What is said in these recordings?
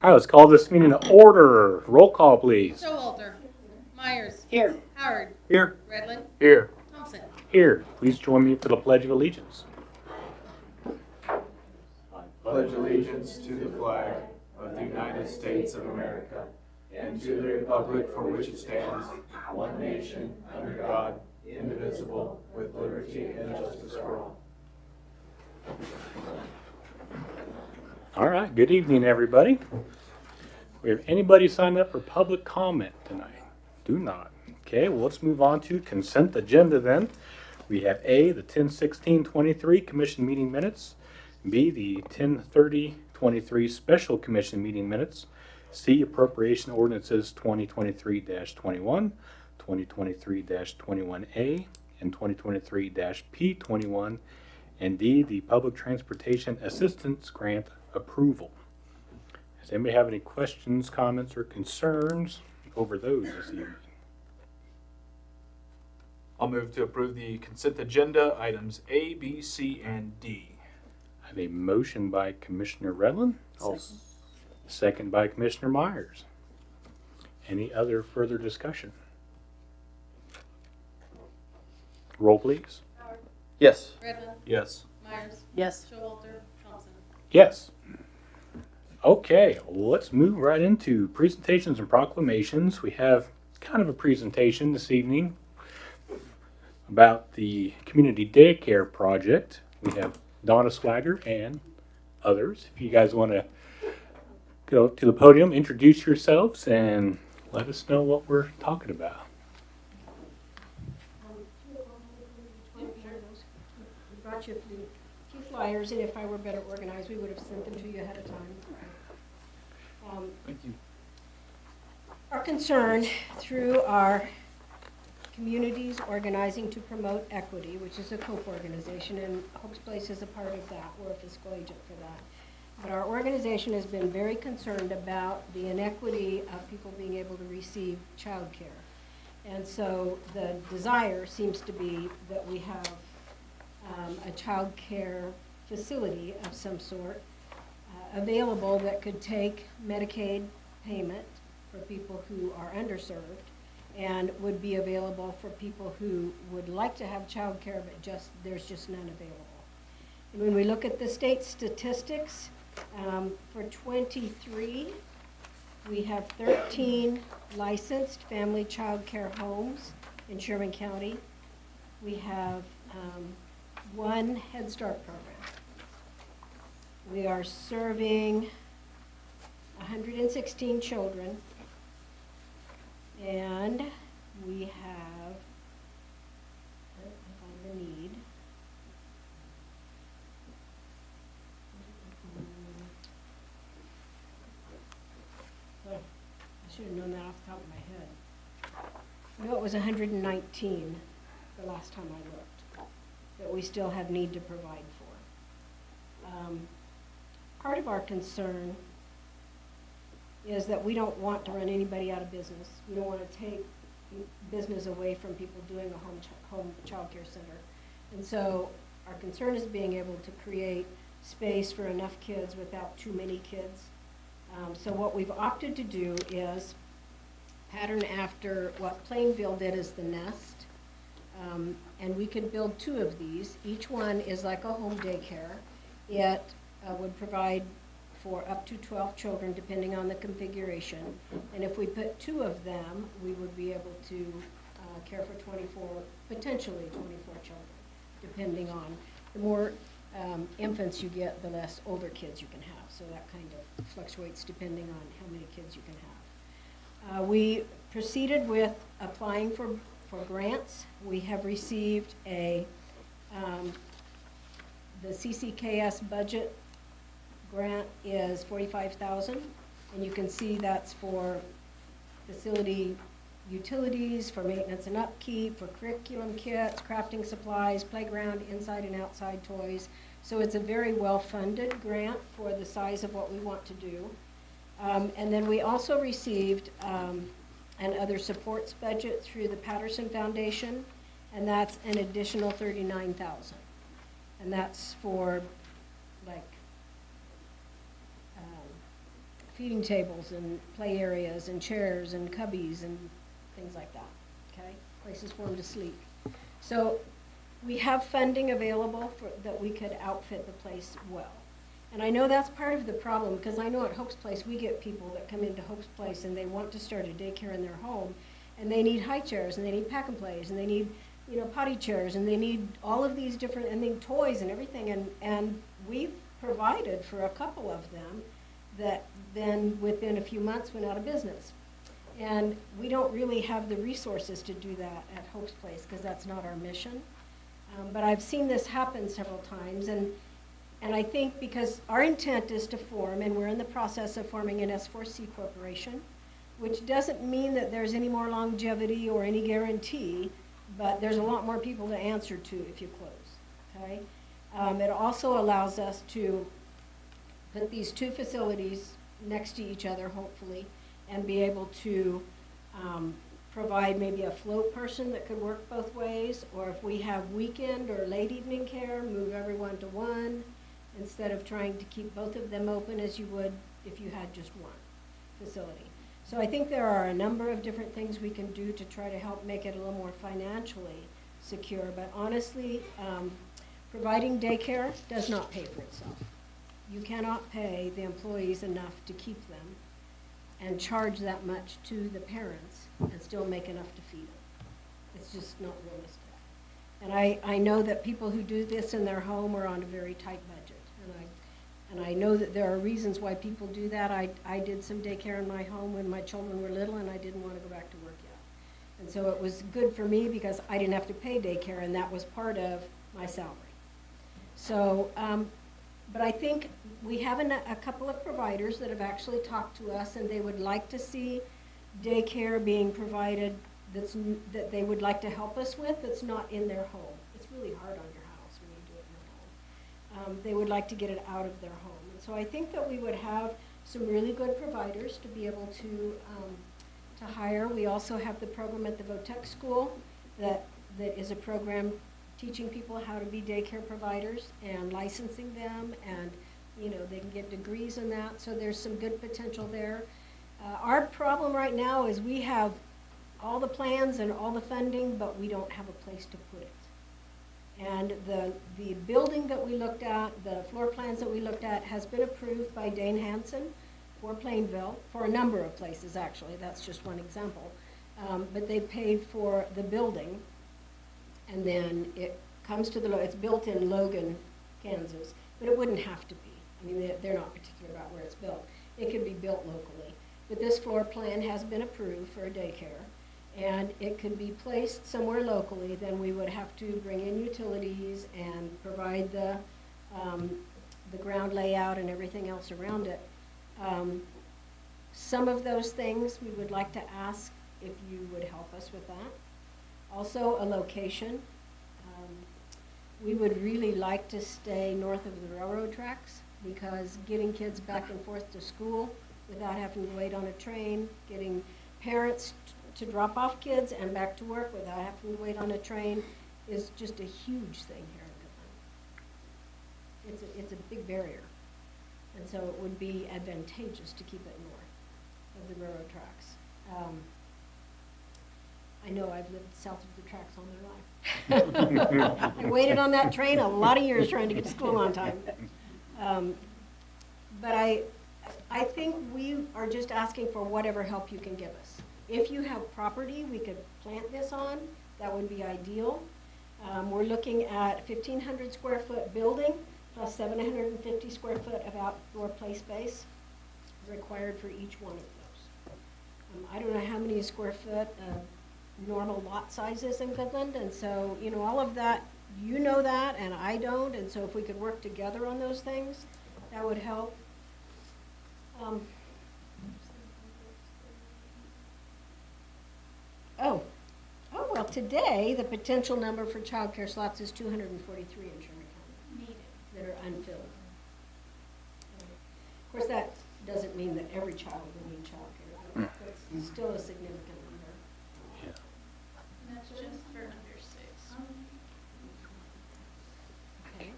All right, let's call this meeting to order. Roll call, please. Showalter. Myers. Here. Howard. Here. Redlin. Here. Thompson. Here. Please join me for the Pledge of Allegiance. I pledge allegiance to the flag of the United States of America and to the republic for which it stands, one nation, under God, indivisible, with liberty and justice for all. All right, good evening, everybody. We have anybody signed up for public comment tonight? Do not. Okay, well, let's move on to consent agenda then. We have A, the 10/16/23 commission meeting minutes. B, the 10/30/23 special commission meeting minutes. C, appropriation ordinances 2023-21, 2023-21A, and 2023-P21. And D, the public transportation assistance grant approval. Does anybody have any questions, comments, or concerns over those this evening? I'll move to approve the consent agenda items A, B, C, and D. I have a motion by Commissioner Redlin, second by Commissioner Myers. Any other further discussion? Roll, please. Howard. Yes. Redlin. Yes. Myers. Yes. Showalter. Thompson. Yes. Okay, let's move right into presentations and proclamations. We have kind of a presentation this evening about the community daycare project. We have Donna Swagger and others. If you guys want to go to the podium, introduce yourselves, and let us know what we're talking about. We brought you a few flyers, and if I were better organized, we would have sent them to you ahead of time. Thank you. Our concern through our Communities Organizing to Promote Equity, which is a COPE organization, and Hope's Place is a part of that. We're a fiscal agent for that. But our organization has been very concerned about the inequity of people being able to receive child care. And so the desire seems to be that we have a child care facility of some sort available that could take Medicaid payment for people who are underserved and would be available for people who would like to have child care, but there's just none available. And when we look at the state statistics, for 23, we have 13 licensed family child care homes in Sherman County. We have one Head Start program. We are serving 116 children, and we have, I find the need. Oh, I should have known that off the top of my head. I know it was 119 the last time I looked, that we still have need to provide for. Part of our concern is that we don't want to run anybody out of business. We don't want to take business away from people doing a home child care center. And so our concern is being able to create space for enough kids without too many kids. So what we've opted to do is pattern after what Plainville did as the Nest. And we can build 2 of these. Each one is like a home daycare. It would provide for up to 12 children, depending on the configuration. And if we put 2 of them, we would be able to care for potentially 24 children, depending on. The more infants you get, the less older kids you can have. So that kind of fluctuates depending on how many kids you can have. We proceeded with applying for grants. We have received the CCKS budget grant is $45,000, and you can see that's for facility utilities, for maintenance and upkeep, for curriculum kits, crafting supplies, playground inside and outside toys. So it's a very well-funded grant for the size of what we want to do. And then we also received an other supports budget through the Patterson Foundation, and that's an additional $39,000. And that's for like feeding tables and play areas and chairs and cubbies and things like that, okay? Places for them to sleep. So we have funding available that we could outfit the place well. And I know that's part of the problem, because I know at Hope's Place, we get people that come into Hope's Place and they want to start a daycare in their home, and they need high chairs, and they need pack and plays, and they need, potty chairs, and they need all of these different, and they need toys and everything, and we've provided for a couple of them that then within a few months went out of business. And we don't really have the resources to do that at Hope's Place, because that's not our mission. But I've seen this happen several times, and I think because our intent is to form, and we're in the process of forming an S4C corporation, which doesn't mean that there's any more longevity or any guarantee, but there's a lot more people to answer to if you close, okay? It also allows us to put these two facilities next to each other, hopefully, and be able to provide maybe a float person that could work both ways, or if we have weekend or late evening care, move everyone to one, instead of trying to keep both of them open as you would if you had just one facility. So I think there are a number of different things we can do to try to help make it a little more financially secure, but honestly, providing daycare does not pay for itself. You cannot pay the employees enough to keep them and charge that much to the parents and still make enough to feed them. It's just not realistic. And I know that people who do this in their home are on a very tight budget. And I know that there are reasons why people do that. I did some daycare in my home when my children were little, and I didn't want to go back to work yet. And so it was good for me because I didn't have to pay daycare, and that was part of my salary. So, but I think we have a couple of providers that have actually talked to us, and they would like to see daycare being provided that they would like to help us with that's not in their home. It's really hard on your house when you do it in your home. They would like to get it out of their home. And so I think that we would have some really good providers to be able to hire. We also have the program at the Votech School that is a program teaching people how to be daycare providers and licensing them, and they can get degrees in that. So there's some good potential there. Our problem right now is we have all the plans and all the funding, but we don't have a place to put it. And the building that we looked at, the floor plans that we looked at, has been approved by Dane Hansen for Plainville, for a number of places actually, that's just one example. But they paid for the building, and then it comes to it's built in Logan, Kansas, but it wouldn't have to be. I mean, they're not particular about where it's built. It could be built locally. But this floor plan has been approved for a daycare, and it could be placed somewhere locally. Then we would have to bring in utilities and provide the ground layout and everything else around it. Some of those things we would like to ask if you would help us with that. Also, a location. We would really like to stay north of the railroad tracks, because getting kids back and forth to school without having to wait on a train, getting parents to drop off kids and back to work without having to wait on a train is just a huge thing here in Goodland. It's a big barrier. And so it would be advantageous to keep it north of the railroad tracks. I know I've lived south of the tracks all my life. I waited on that train a lot of years trying to get to school on time. But I think we are just asking for whatever help you can give us. If you have property we could plant this on, that would be ideal. We're looking at 1,500 square foot building plus 750 square foot of outdoor play space required for each one of those. I don't know how many square foot normal lot size is in Goodland, and so all of that, that, and I don't, and so if we could work together on those things, that would help. Well, today, the potential number for child care slots is 243 in Sherman County that are unfilled. Of course, that doesn't mean that every child will need child care, but it's still a significant number. Yeah. And that's just for under 6. Okay,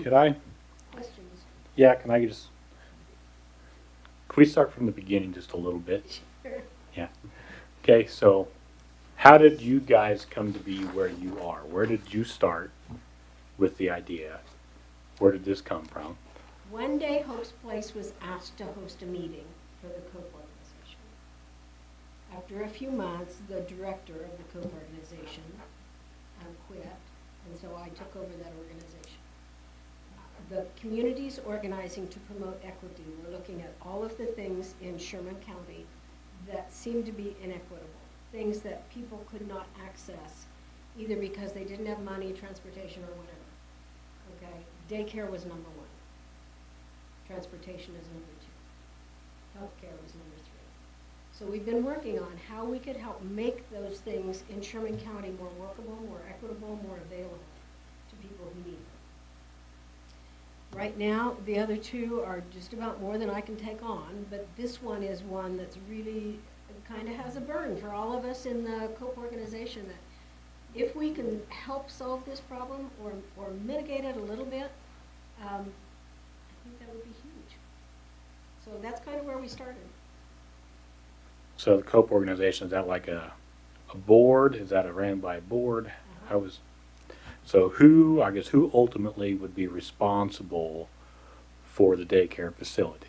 Could I? questions? Yeah, can I just we start from the beginning just a little bit? Sure. Yeah. Okay, so how did you guys come to be where you are? Where did you start with the idea? Where did this come from? One day, Hope's Place was asked to host a meeting for the Cope organization. After a few months, the director of the Cope organization quit, and so I took over that organization. The communities organizing to promote equity were looking at all of the things in Sherman County that seemed to be inequitable, things that people could not access, either because they didn't have money, transportation, or whatever. Okay, daycare was number one. Transportation is number two. Healthcare was number three. So we've been working on how we could help make those things in Sherman County more workable, more equitable, more available to people who need them. Right now, the other two are just about more than I can take on, but this one is one that's really kind of has a burden for all of us in the COPE organization, that if we can help solve this problem or mitigate it a little bit, I think that would be huge. So that's kind of where we started. So the COPE organization, is that like a board? Is that ran by a board? How is, so who ultimately would be responsible for the daycare facility?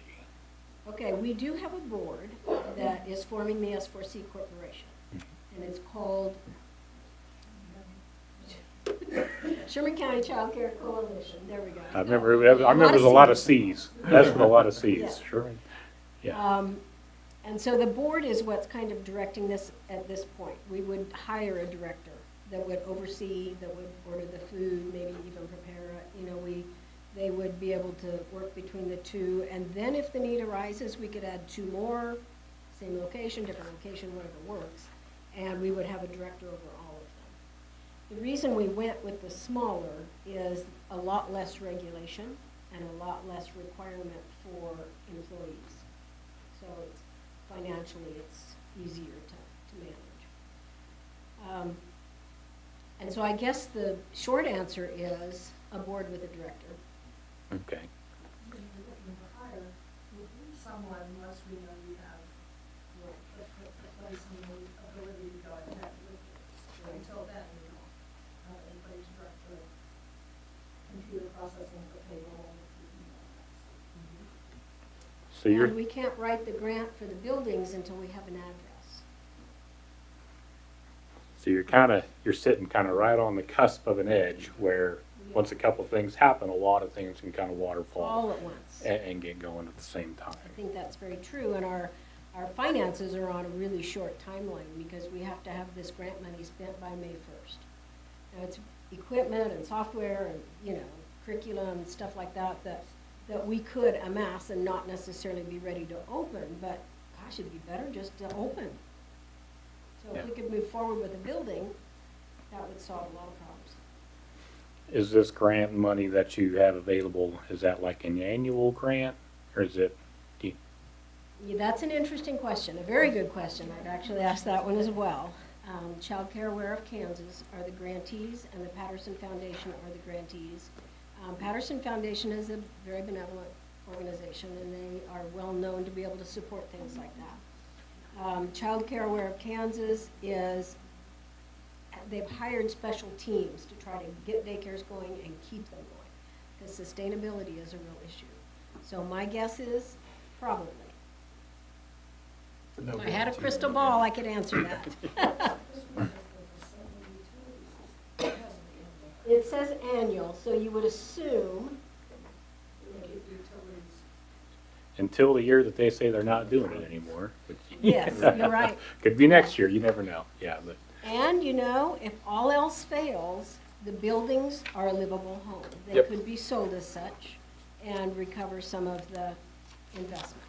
Okay, we do have a board that is forming the S4C Corporation, and it's called Sherman County Child Care Coalition. There we go. I remember there's a lot of C's. That's with a lot of C's, Yeah. sure. Yeah. And so the board is what's kind of directing this at this point. We would hire a director that would oversee, that would order the food, maybe even prepare it. You know, they would be able to work between the two. And then if the need arises, we could add two more, same location, different location, whatever works. And we would have a director over all of them. The reason we went with the smaller is a lot less regulation and a lot less requirement for employees. So it's financially, it's easier to manage. And so I guess the short answer is a board with a director. Okay. When you're looking to hire someone, unless we know you have the place and the ability to go ahead with it. So until then, we don't have anybody to direct the computer processing of the payroll. So you're, And we can't write the grant for the buildings until we have an address. so you're sitting kind of right on the cusp of an edge where once a couple things happen, a lot of things can kind of waterfall All at once. and get going at the same time. I think that's very true, and our finances are on a really short timeline because we have to have this grant money spent by May 1st. Now, it's equipment and software and, you know, curriculum and stuff like that that we could amass and not necessarily be ready to open, but gosh, it'd be better just to open. So if we could move forward with a building, that would solve a lot of problems. Is this grant money that you have available, is that like an annual grant or is it, Yeah, that's an interesting question, a very good question. I'd actually ask that one as well. Child Care Aware of Kansas are the grantees, and the Patterson Foundation are the grantees. Patterson Foundation is a very benevolent organization, and they are well known to be able to support things like that. Child Care Aware of Kansas is, they've hired special teams to try to get daycares going and keep them going, because sustainability is a real issue. So my guess is probably. If I had a crystal ball, I could answer that. It says annual, so you would assume, until the year that they say they're not doing it anymore. which- yes, you're right. Could be next year, you never know, yeah, but, And, you know, if all else fails, the buildings are a livable home. They Yep. could be sold as such and recover some of the investment.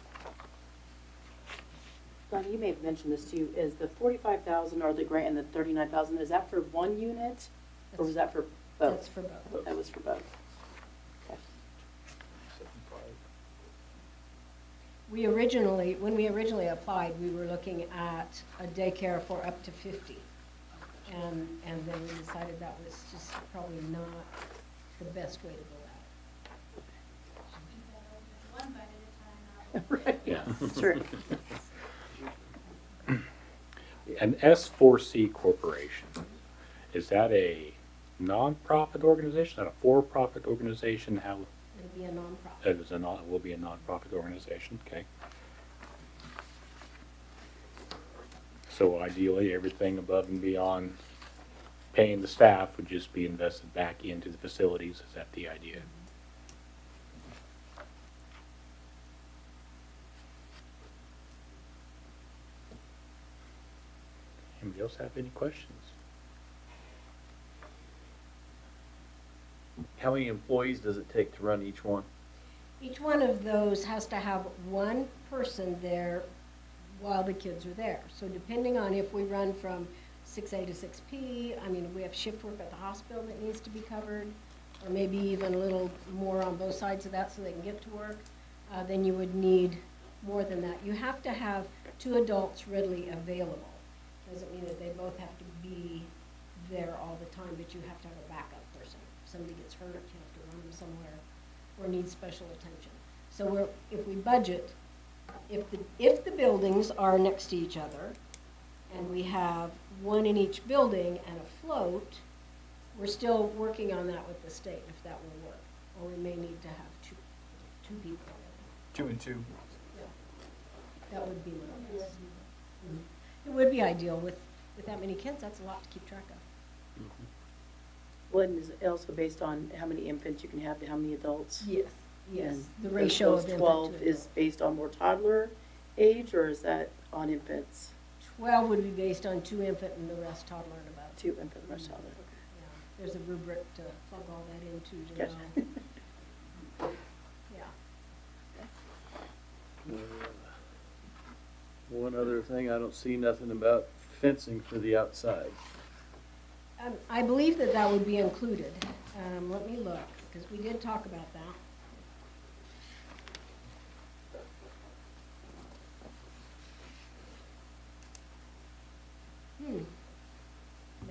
Don, you may have mentioned this too, is the 45,000 or the grant and the 39,000, is that for one unit? Or was that for both? That's for both. That was for both. Okay. When we originally applied, we were looking at a daycare for up to 50. And then we decided that was just probably not the best way to go at it. One bite at a time. yeah. Sure. An S4C corporation, is that a nonprofit organization, not a for-profit organization? How, It'll be a nonprofit. it is a non, will be a nonprofit organization, okay? So ideally, everything above and beyond paying the staff would just be invested back into the facilities, is that the idea? Anybody else have any questions? How many employees does it take to run each one? Each one of those has to have one person there while the kids are there. So depending on if we run from 6A to 6P, I mean, we have shift work at the hospital that needs to be covered, or maybe even a little more on both sides of that so they can get to work, then you would need more than that. You have to have 2 adults readily available. Doesn't mean that they both have to be there all the time, but you have to have a backup person. If somebody gets hurt, you have to run them somewhere or needs special attention. So if we budget, if the buildings are next to each other, and we have one in each building and a float, we're still working on that with the state, if that will work. Or we may need to have two people. 2 and 2. That would be my guess. It would be ideal with that many kids, that's a lot to keep track of. Well, and is it also based on how many infants you can have to how many adults? Yes, yes, And the ratio those of infant 12 to is adult. based on more toddler age, or is that on infants? 12 would be based on 2 infant and the rest toddler and above. 2 infant, the rest toddler, Yeah, there's a rubric to plug all that into to Gotcha. know. Yeah. One other thing, I don't see nothing about fencing for the outside. I believe that that would be included. Let me look, because we did talk about that.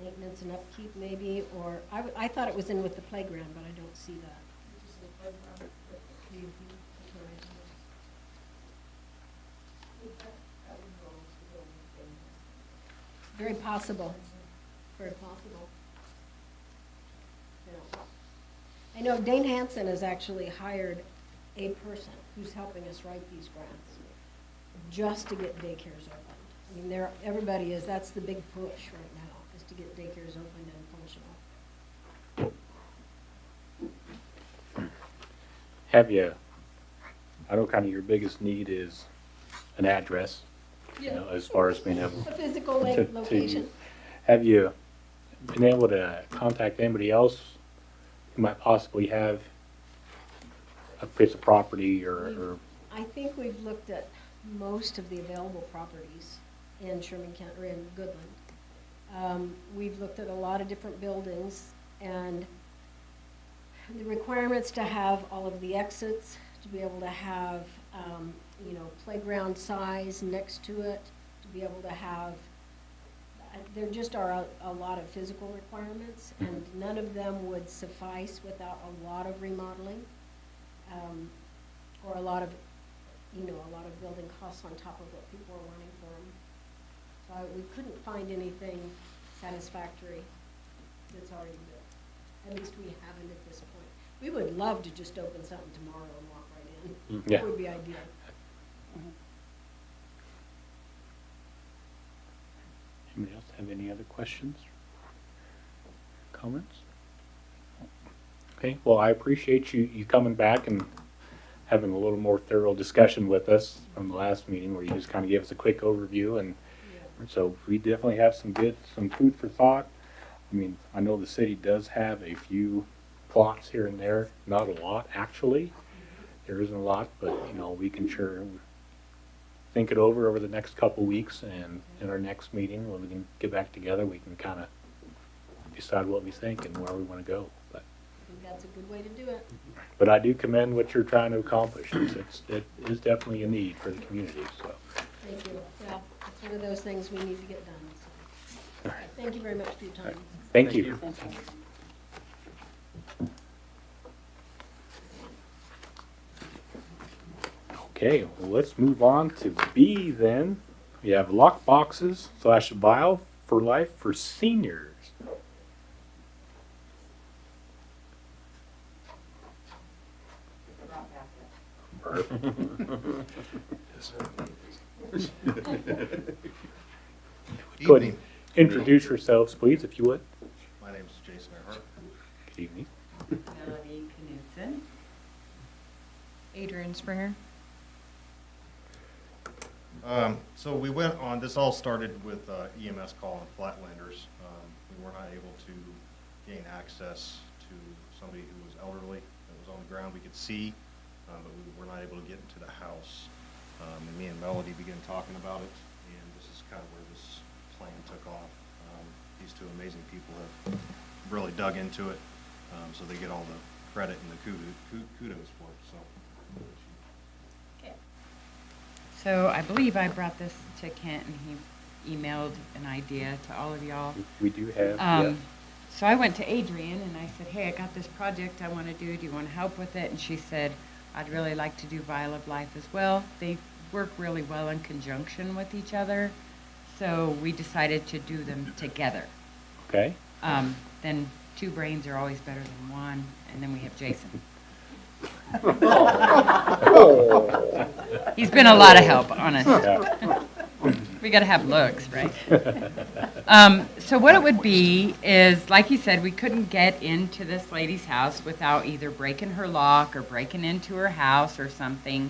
Maintenance and upkeep maybe, or, I thought it was in with the playground, but I don't see that. Very possible, very possible. Yeah. I know Dane Hansen has actually hired a person who's helping us write these grants, just to get daycares opened. I mean, everybody is, that's the big push right now, is to get daycares opened and functional. Have you, I know kind of your biggest need is an address, you know, as far as being able A physical to. location. Have you been able to contact anybody else who might possibly have a piece of property or I think we've looked at most of the available properties in Sherman County, or in Goodland. We've looked at a lot of different buildings, and the requirements to have all of the exits, to be able to have, you know, playground size next to it, to be able to have, there just are a lot of physical requirements, and none of them would suffice without a lot of remodeling, or a lot of, you know, a lot of building costs on top of what people are wanting for them. So we couldn't find anything satisfactory that's already built. At least we haven't at this point. We would love to just open something tomorrow and walk right in. Yeah. That would be ideal. anybody else have any other questions? Comments? Okay, well, I appreciate you coming back and having a little more thorough discussion with us from the last meeting where you just kind of gave us a quick overview, and so we definitely have some food for thought. I mean, I know the city does have a few plots here and there, not a lot, actually. There isn't a lot, but, you know, we can sure think it over the next couple weeks, and in our next meeting, when we can get back together, we can kind of decide what we think and where we want to go. But I think that's a good way to do it. I do commend what you're trying to accomplish. It is definitely a need for the community, so. Thank you. Yeah, it's one of those things we need to get done. So. Thank you very much for your time. Thank you. Thank you. Okay, well, let's move on to B then. We have lock boxes / vial for life for seniors. Go ahead and introduce yourselves, please, if you would. My name is Jason Earhart. Good evening. Melody Knudsen. Adrian Springer. So we went on, this all started with EMS calling Flatlanders. We were not able to gain access to somebody who was elderly, that was on the ground we could see, but we were not able to get into the house. And me and Melody began talking about it, and this is kind of where this plan took off. These two amazing people have really dug into it, so they get all the credit and the kudos for it, so. So I believe I brought this to Kent and he emailed an idea to all of y'all. We do have, yeah. So I went to Adrian and I said, hey, I got this project I want to do. Do you want to help with it? And she said, I'd really like to do Vial of Life as well. They work really well in conjunction with each other. So we decided to do them together. Okay. Then two brains are always better than one. And then we have Jason. He's been a lot of help, honest. Yeah. We got to have looks, right? So what it would be is, like you said, we couldn't get into this lady's house without either breaking her lock or breaking into her house or something.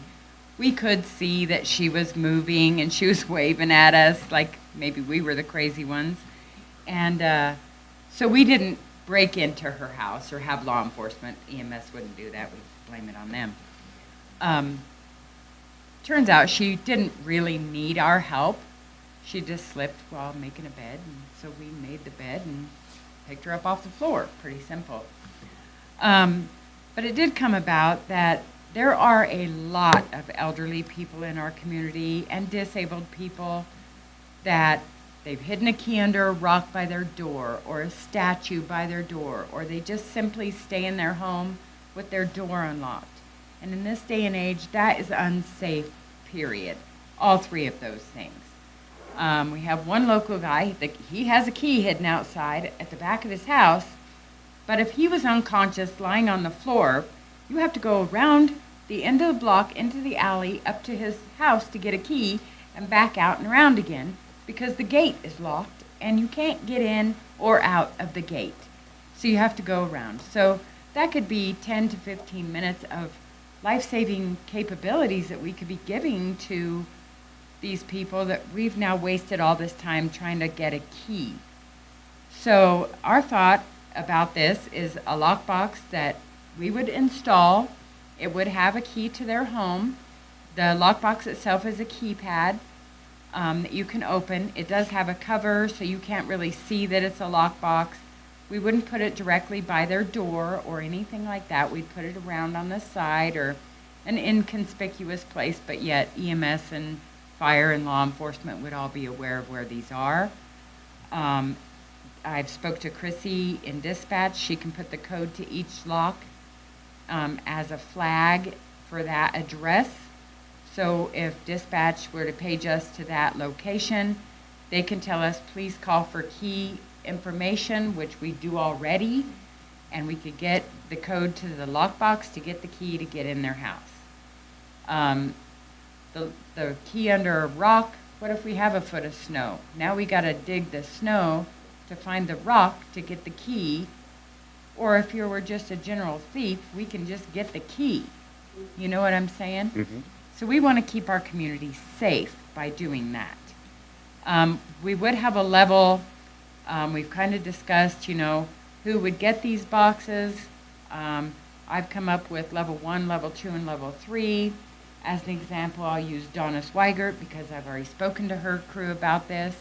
We could see that she was moving and she was waving at us like maybe we were the crazy ones. And so we didn't break into her house or have law enforcement. EMS wouldn't do that. We'd blame it on them. Turns out she didn't really need our help. She just slipped while making a bed, and so we made the bed and picked her up off the floor. Pretty simple. But it did come about that there are a lot of elderly people in our community and disabled people that they've hidden a key under a rock by their door or a statue by their door, or they just simply stay in their home with their door unlocked. And in this day and age, that is unsafe, period. All three of those things. We have one local guy, he has a key hidden outside at the back of his house, but if he was unconscious lying on the floor, you have to go around the end of the block into the alley up to his house to get a key and back out and around again because the gate is locked and you can't get in or out of the gate. So you have to go around. So that could be 10 to 15 minutes of life-saving capabilities that we could be giving to these people that we've now wasted all this time trying to get a key. So our thought about this is a lockbox that we would install. It would have a key to their home. The lockbox itself is a keypad that you can open. It does have a cover, so you can't really see that it's a lockbox. We wouldn't put it directly by their door or anything like that. We'd put it around on the side or an inconspicuous place, but yet EMS and fire and law enforcement would all be aware of where these are. I've spoke to Chrissy in dispatch. She can put the code to each lock as a flag for that address. So if dispatch were to page us to that location, they can tell us, please call for key information, which we do already, and we could get the code to the lockbox to get the key to get in their house. The key under a rock, what if we have a foot of snow? Now we got to dig the snow to find the rock to get the key. Or if you were just a general thief, we can just get the key. You know what I'm saying? Mm-hmm. So we want to keep our community safe by doing that. We would have a level, we've kind of discussed, who would get these boxes. I've come up with level 1, level 2, and level 3. As an example, I'll use Donna Swigert because I've already spoken to her crew about this.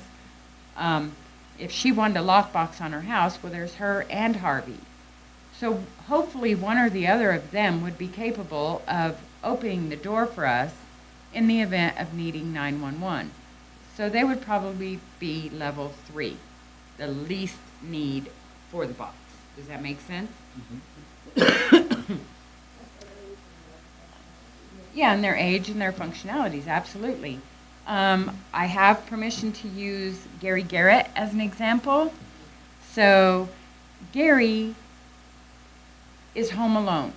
If she wanted a lockbox on her house, well, there's her and Harvey. So hopefully one or the other of them would be capable of opening the door for us in the event of needing 911. So they would probably be level 3, the least need for the box. Does that make sense? Yeah, and their age and their functionalities, absolutely. I have permission to use Gary Garrett as an example. So Gary is home alone.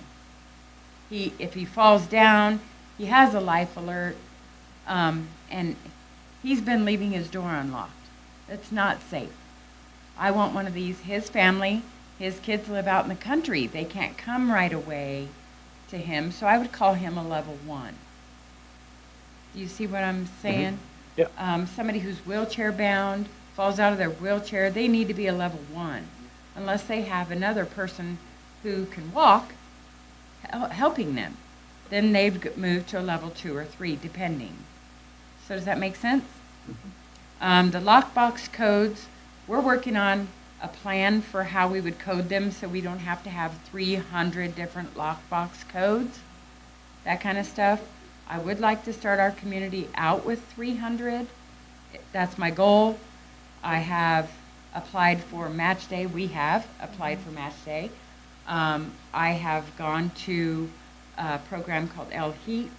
If he falls down, he has a life alert, and he's been leaving his door unlocked. It's not safe. I want one of these. His family, his kids live out in the country. They can't come right away to him, so I would call him a level 1. Do you see what I'm saying? Yep. Somebody who's wheelchair bound, falls out of their wheelchair, they need to be a level 1, unless they have another person who can walk helping them. Then they've moved to a level 2 or 3, depending. So does that make sense? The lockbox codes, we're working on a plan for how we would code them so we don't have to have 300 different lockbox codes, that kind of stuff. I would like to start our community out with 300. That's my goal. I have applied for Match Day. We have applied for Match Day. I have gone to a program called L-Heat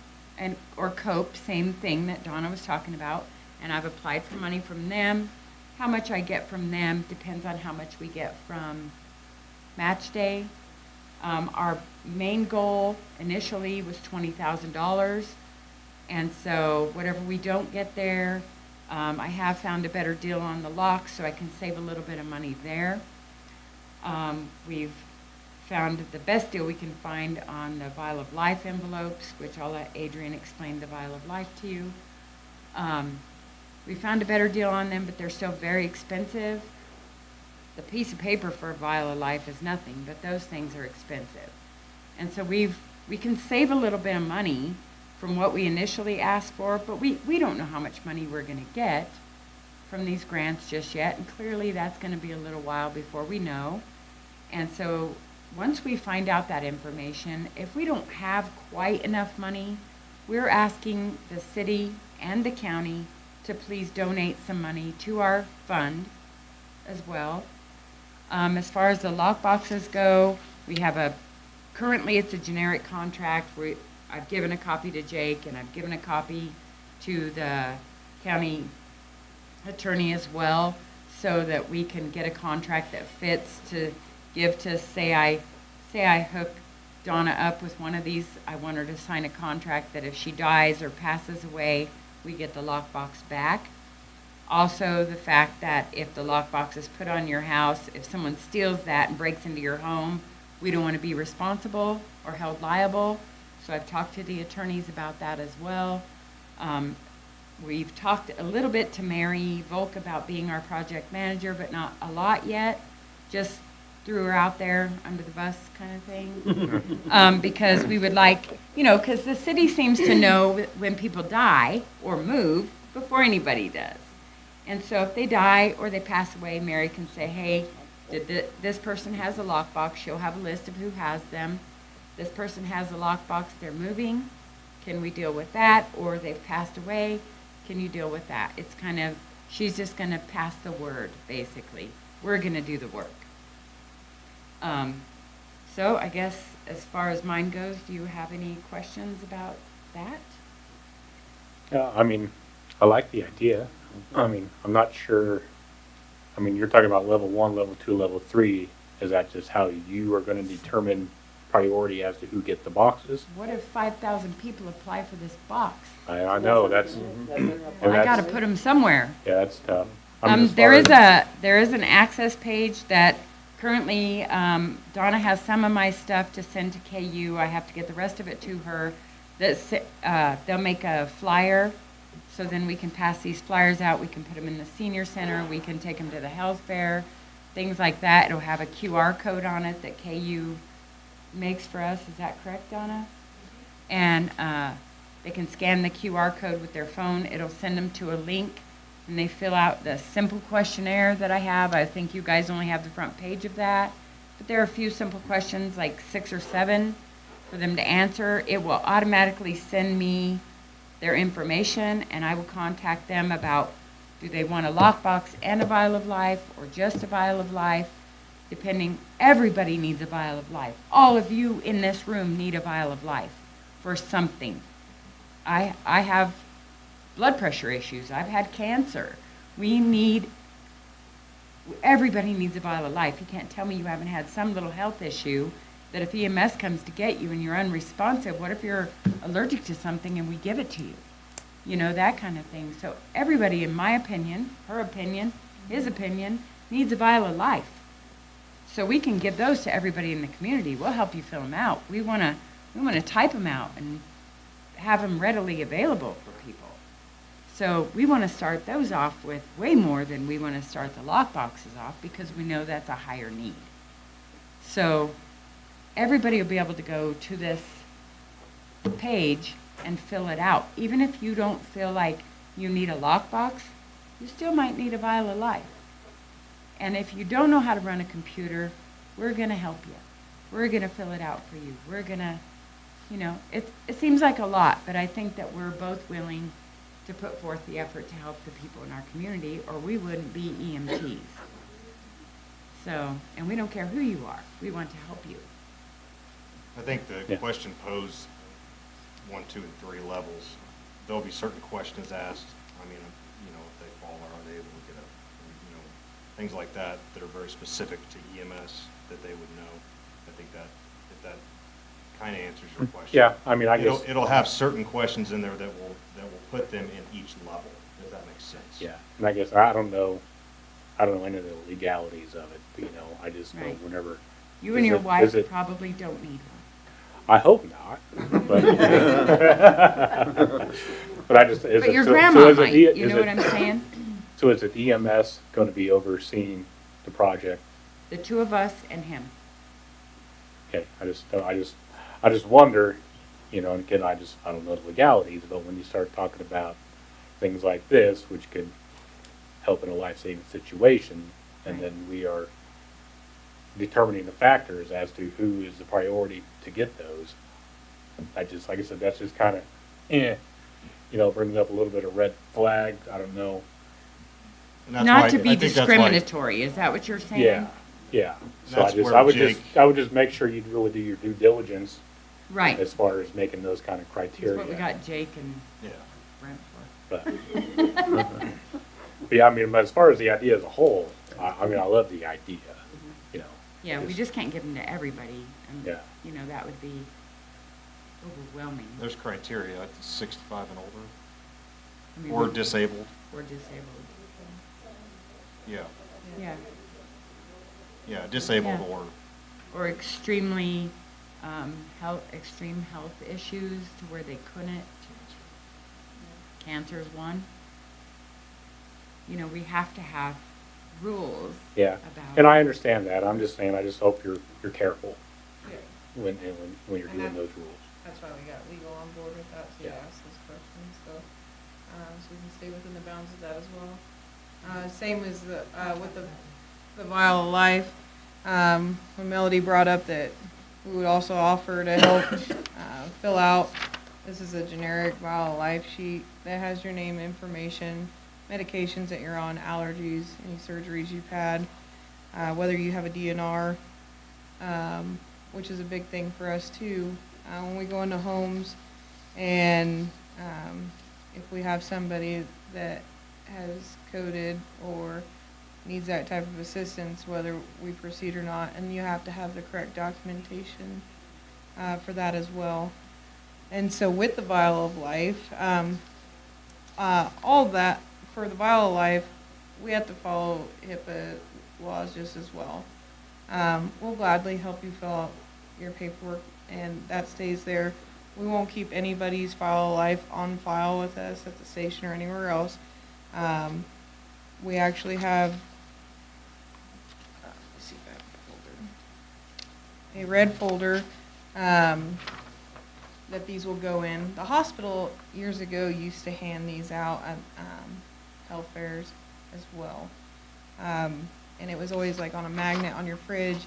or COPE, same thing that Donna was talking about, and I've applied for money from them. How much I get from them depends on how much we get from Match Day. Our main goal initially was $20,000, and so whatever we don't get there, I have found a better deal on the locks, so I can save a little bit of money there. We've found the best deal we can find on the Vial of Life envelopes, which I'll let Adrian explain the Vial of Life to you. We found a better deal on them, but they're still very expensive. The piece of paper for a Vial of Life is nothing, but those things are expensive. And so we can save a little bit of money from what we initially asked for, but we don't know how much money we're going to get from these grants just yet, and clearly that's going to be a little while before we know. And so once we find out that information, if we don't have quite enough money, we're asking the city and the county to please donate some money to our fund as well. As far as the lock boxes go, we have currently it's a generic contract. I've given a copy to Jake, and I've given a copy to the county attorney as well, so that we can get a contract that fits to give to, say I hook Donna up with one of these, I want her to sign a contract that if she dies or passes away, we get the lockbox back. Also, the fact that if the lockbox is put on your house, if someone steals that and breaks into your home, we don't want to be responsible or held liable. So I've talked to the attorneys about that as well. We've talked a little bit to Mary Volk about being our project manager, but not a lot yet. Just threw her out there under the bus kind of thing. Because we would like, because the city seems to know when people die or move before anybody does. And so if they die or they pass away, Mary can say, hey, this person has a lockbox. She'll have a list of who has them. This person has a lockbox, they're moving. Can we deal with that? Or they've passed away. Can you deal with that? It's kind of, she's just going to pass the word, basically. We're going to do the work. So I guess as far as mine goes, do you have any questions about that? I like the idea. I'm not sure. You're talking about level 1, level 2, level 3. Is that just how you are going to determine priority as to who get the boxes? What if 5,000 people apply for this box? I know that's. I got to put them somewhere. Yeah, that's tough. There is an access page that currently Donna has some of my stuff to send to KU. I have to get the rest of it to her. They'll make a flyer, so then we can pass these flyers out. We can put them in the senior center. We can take them to the health fair, things like that. It'll have a QR code on it that KU makes for us. Is that correct, Donna? And they can scan the QR code with their phone. It'll send them to a link, and they fill out the simple questionnaire that I have. I think you guys only have the front page of that, but there are a few simple questions, like 6 or 7, for them to answer. It will automatically send me their information, and I will contact them about, do they want a lockbox and a Vial of Life, or just a Vial of Life? Depending, everybody needs a Vial of Life. All of you in this room need a Vial of Life for something. I have blood pressure issues. I've had cancer. Everybody needs a vial of life. You can't tell me you haven't had some little health issue that if EMS comes to get you and you're unresponsive, what if you're allergic to something and we give it to you? You know, that kind of thing. So everybody, in my opinion, her opinion, his opinion, needs a vial of life. So we can give those to everybody in the community. We'll help you fill them out. We want to type them out and have them readily available for people. So we want to start those off with way more than we want to start the lock boxes off, because we know that's a higher need. So everybody will be able to go to this page and fill it out. Even if you don't feel like you need a lockbox, you still might need a vial of life. And if you don't know how to run a computer, we're going to help you. We're going to fill it out for you. We're going to, you know, it seems like a lot, but I think that we're both willing to put forth the effort to help the people in our community, or we wouldn't be EMTs. So, and we don't care who you are. We want to help you. I think the Yeah. question posed 1, 2, and 3 levels. There'll be certain questions asked. I mean, you know, if they fall or aren't able to get up, you know, things like that that are very specific to EMS that they would know. I think that if that kind of answers your question. Yeah, I mean, I guess. It'll have certain questions in there that will put them in each level, if that makes sense. Yeah, and I guess I don't know any of the legalities of it, but, you know, I just know Right. whenever. You and Is your it- wife is it- probably don't need one. I hope not, but. But I just. But your grandma might, you know what I'm saying? So is it EMS going to be overseeing the project? The two of us and him. Okay, I just wonder, you know, and again, I don't know the legalities, but when you start talking about things like this, which could help in a life-saving situation, and then we are determining the factors as to who is the priority to get those. Like I said, that's just kind of, you know, brings up a little bit of red flag. I don't know. And that's Not why- to I be think that's why- discriminatory, is that what you're saying? Yeah, yeah. So That's where I would just make sure you really do your due diligence Right. as far as making those kind of That's criteria. what we got Jake and Yeah. Brent for. But, but yeah, I mean, as far as the idea as a whole, I mean, I love the idea, you know. Yeah, we just can't give them to everybody. And, Yeah. you know, that would be overwhelming. There's criteria, it's 65 and older, I mean, or we- disabled. Or disabled. Yeah, Yeah. yeah, disabled Yeah. or, Or extremely, extreme health issues to where they couldn't. Cancer's one. You know, we have to have rules Yeah, about. and I understand that. I'm just saying, I just hope you're careful Yeah, when you're And doing that- those rules. that's why we got legal on board with that, so you Yeah. ask those questions, so we can stay within the bounds of that as well. Same as with the vial of life, when Melody brought up that we would also offer to help fill out, this is a generic vial of life sheet that has your name, information, medications that you're on, allergies, any surgeries you've had, whether you have a DNR, which is a big thing for us too. When we go into homes and if we have somebody that has coded or needs that type of assistance, whether we proceed or not, and you have to have the correct documentation for that as well. And so with the vial of life, all that, for the vial of life, we have to follow HIPAA laws just as well. We'll gladly help you fill out your paperwork, and that stays there. We won't keep anybody's file of life on file with us at the station or anywhere else. We actually have, let's see, back folder. A red folder that these will go in. The hospital years ago used to hand these out at health fairs as well. And it was always like on a magnet on your fridge,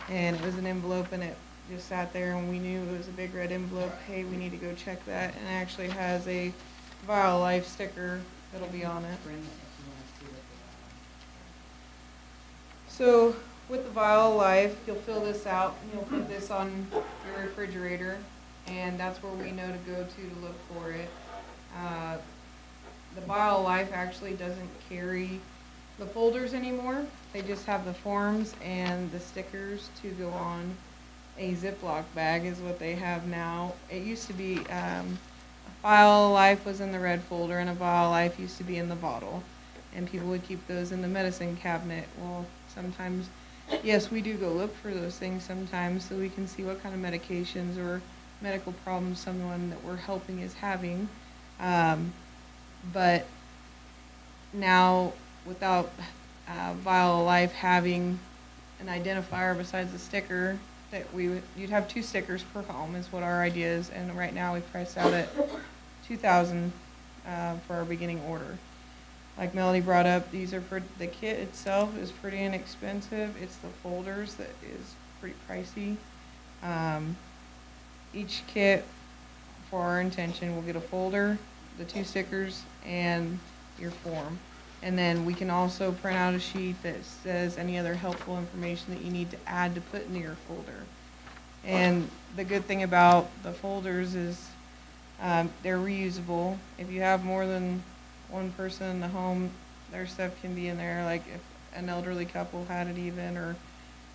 and it was an envelope, and it just sat there, and we knew it was a big red envelope. Hey, we need to go check that. And it actually has a Vial Life sticker that'll be on it. So with the Vial Life, you'll fill this out, and you'll put this on your refrigerator, and that's where we know to go to look for it. The BioLife actually doesn't carry the folders anymore. They just have the forms and the stickers to go on a Ziploc bag is what they have now. It used to be, a BioLife was in the red folder and a BioLife used to be in the bottle. And people would keep those in the medicine cabinet. Well, sometimes, yes, we do go look for those things sometimes so we can see what kind of medications or medical problems someone that we're helping is having. But now, without BioLife having an identifier besides the sticker, that you'd have 2 stickers per home is what our idea is, and right now we price out at $2,000 for our beginning order. Like Melody brought up, these are the kit itself is pretty inexpensive. It's the folders that is pretty pricey. Each kit, for our intention, will get a folder, the 2 stickers, and your form. And then we can also print out a sheet that says any other helpful information that you need to add to put into your folder. And the good thing about the folders is they're reusable. If you have more than one person in the home, their stuff can be in there, like if an elderly couple had it even, or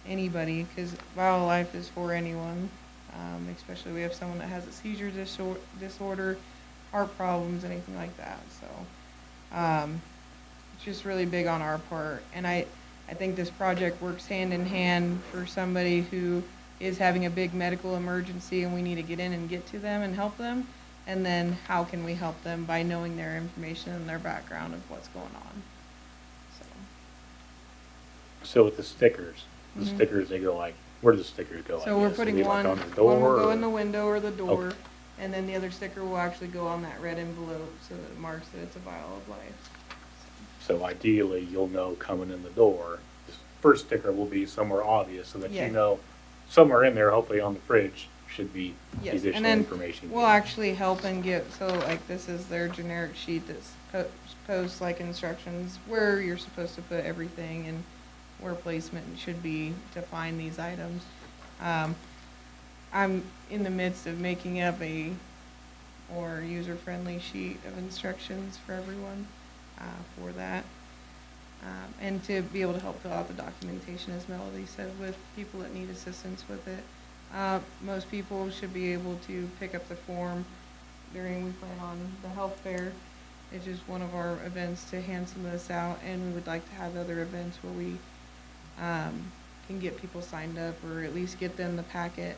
anybody, because BioLife is for anyone. Especially we have someone that has a seizure disorder, heart problems, anything like that. So it's just really big on our part. And I think this project works hand in hand for somebody who is having a big medical emergency and we need to get in and get to them and help them. And then how can we help them by knowing their information and their background of what's going on. So with the stickers, Mhm. they go like, where do the stickers go? So I we're guess? putting They, like, one on the door, will go or- in the window or the door, Okay. and then the other sticker will actually go on that red envelope so that it marks that it's a Vial of Life. So ideally, you'll know coming in the door, this first sticker will be somewhere obvious so that Yeah. you know somewhere in there, hopefully on the fridge, should be the Yes, additional and then information. you we'll need. actually help and give, so like this is their generic sheet that's posts like instructions where you're supposed to put everything and where placement should be to find these items. I'm in the midst of making up a more user-friendly sheet of instructions for everyone for that. And to be able to help fill out the documentation, as Melody said, with people that need assistance with it. Most people should be able to pick up the form during, we plan on the health fair. It's just one of our events to hand some of this out, and we would like to have other events where we can get people signed up or at least get them the packet.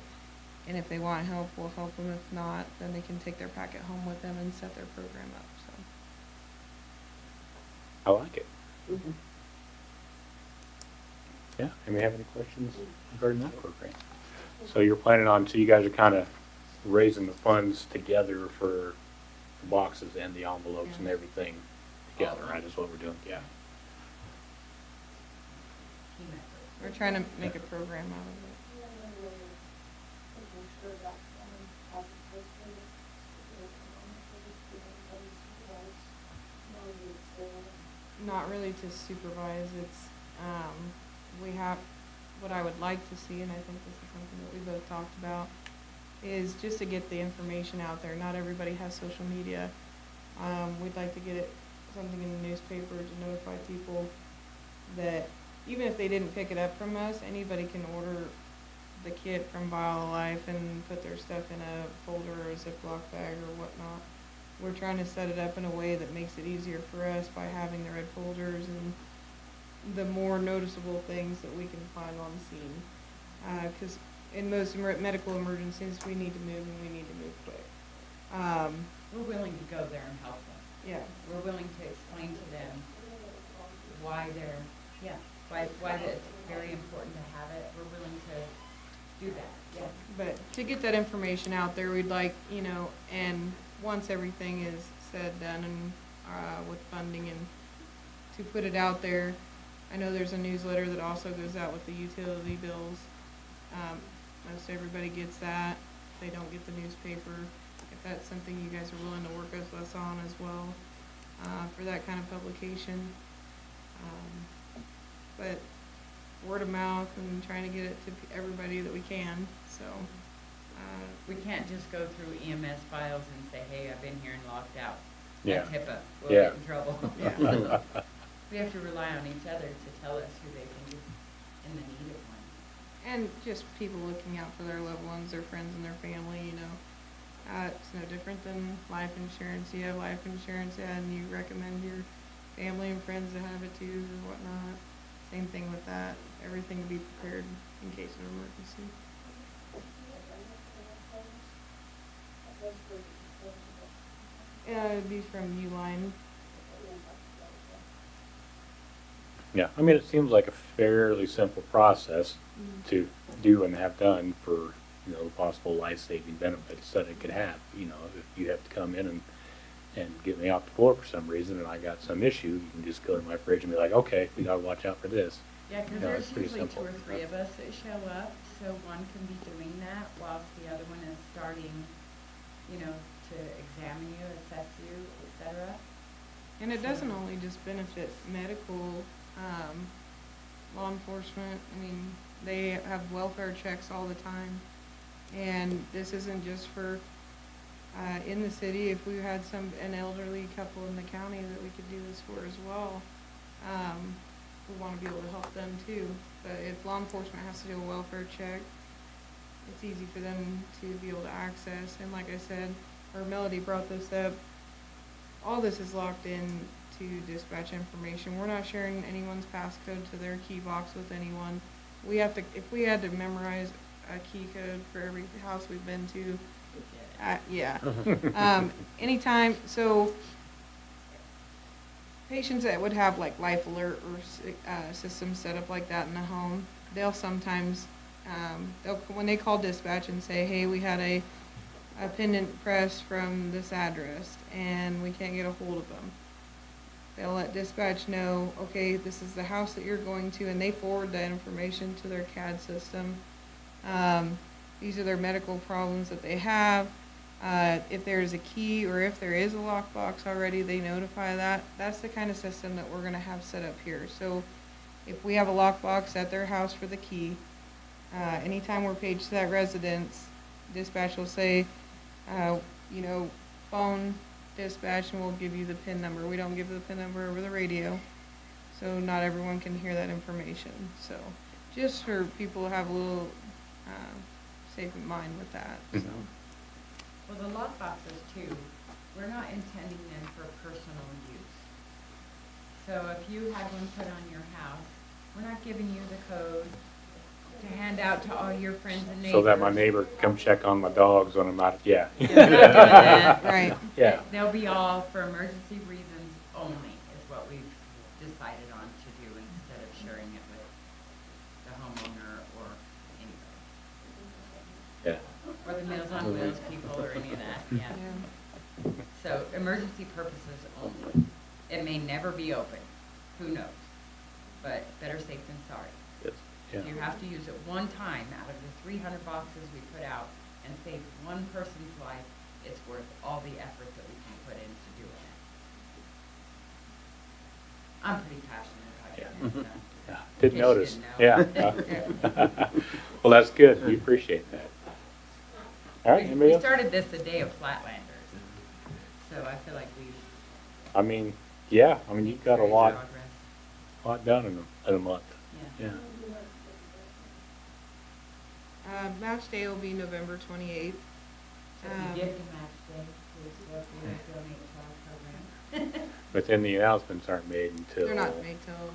And if they want help, we'll help them. If not, then they can take their packet home with them and set their program up, so. I like it. Mhm. Yeah, anybody have any questions regarding that program? So you're planning on, so you guys are kind of raising the funds together for the boxes and the envelopes and everything together, right, is what we're doing, yeah. We're trying to make a program out of it. Making sure that, as opposed to, Not really to supervise, it's, we have, what I would like to see, and I think this is something that we both talked about, is just to get the information out there. Not everybody has social media. We'd like to get it, something in the newspaper to notify people that even if they didn't pick it up from us, anybody can order the kit from BioLife and put their stuff in a folder or a Ziploc bag or whatnot. We're trying to set it up in a way that makes it easier for us by having the red folders and the more noticeable things that we can find on scene. Because in most medical emergencies, we need to move and we need to move quick. We're willing to go there and help them. Yeah. We're willing to explain to them why why it's very important to have it. We're willing to do that, yes. But to get that information out there, we'd like, and once everything is said, done, and with funding, and to put it out there, I know there's a newsletter that also goes out with the utility bills. Most everybody gets that. They don't get the newspaper. If that's something you guys are willing to work with us on as well, for that kind of publication. But word of mouth and trying to get it to everybody that we can, so. We can't just go through EMS files and say, hey, I've been here and locked out. Yeah. That's HIPAA. We'll Yeah. get in trouble. We have to rely on each other to tell us who they think is in the need of one. And just people looking out for their loved ones, their friends and their family, you know. It's no different than life insurance. You have life insurance, and you recommend your family and friends to have it too or whatnot. Same thing with that. Everything to be prepared in case of emergency. It'd be from Uline. Yeah, I mean, it seems like a fairly simple process to do and have done for, possible life-saving benefits that it could have. If you have to come in and get me off the floor for some reason and I got some issue, you can just go to my fridge and be like, okay, we gotta watch out for this. Yeah, because No, there's it's pretty usually simple. 2 or 3 of us that show up, so one can be doing that whilst the other one is starting, to examine you, assess you, etc. And it doesn't only just benefit medical, law enforcement. I mean, they have welfare checks all the time. And this isn't just for, in the city, if we had an elderly couple in the county that we could do this for as well. We want to be able to help them too. But if law enforcement has to do a welfare check, it's easy for them to be able to access. And like I said, or Melody brought this up, all this is locked in to dispatch information. We're not sharing anyone's passcode to their key box with anyone. We have to, if we had to memorize a key code for every house we've been to, yeah. Anytime, so patients that would have like life alert or systems set up like that in the home, they'll sometimes, when they call dispatch and say, hey, we had a pendant press from this address and we can't get a hold of them. They'll let dispatch know, okay, this is the house that you're going to, and they forward that information to their CAD system. These are their medical problems that they have. If there's a key or if there is a lockbox already, they notify that. That's the kind of system that we're going to have set up here. So if we have a lockbox at their house for the key, anytime we're paged to that residence, dispatch will say, phone dispatch, and we'll give you the PIN number. We don't give the PIN number over the radio, so not everyone can hear that information. So just for people to have a little safe in mind with that. So. Well, the lock boxes too, we're not intending them for personal use. So if you had one put on your house, we're not giving you the code to hand out to all your friends and neighbors. So that my neighbor can come check on my dogs when I'm out, yeah. Right. Yeah. They'll be all for emergency reasons only, is what we've decided on to do instead of sharing it with the homeowner or anybody. Yeah. Or the Meals on Wheels people or any of that, yeah. Yeah. So emergency purposes only. It may never be open, who knows? But better safe than sorry. Yes. Yeah. If you have to use it one time out of the 300 boxes we put out and save one person's life, it's worth all the effort that we can put into doing it. I'm pretty passionate about it. So. Yeah. Didn't In case notice. you didn't Yeah. Well, that's good. We appreciate that. All right, anybody We else? started this the day of Flatlanders, so I feel like we've I mean, yeah, you've got a made lot progress. done in a month. Yeah. Yeah. Match day will be November 28th. So if you get to match day, please feel free to donate to our program. But then the announcements aren't made until. They're not made till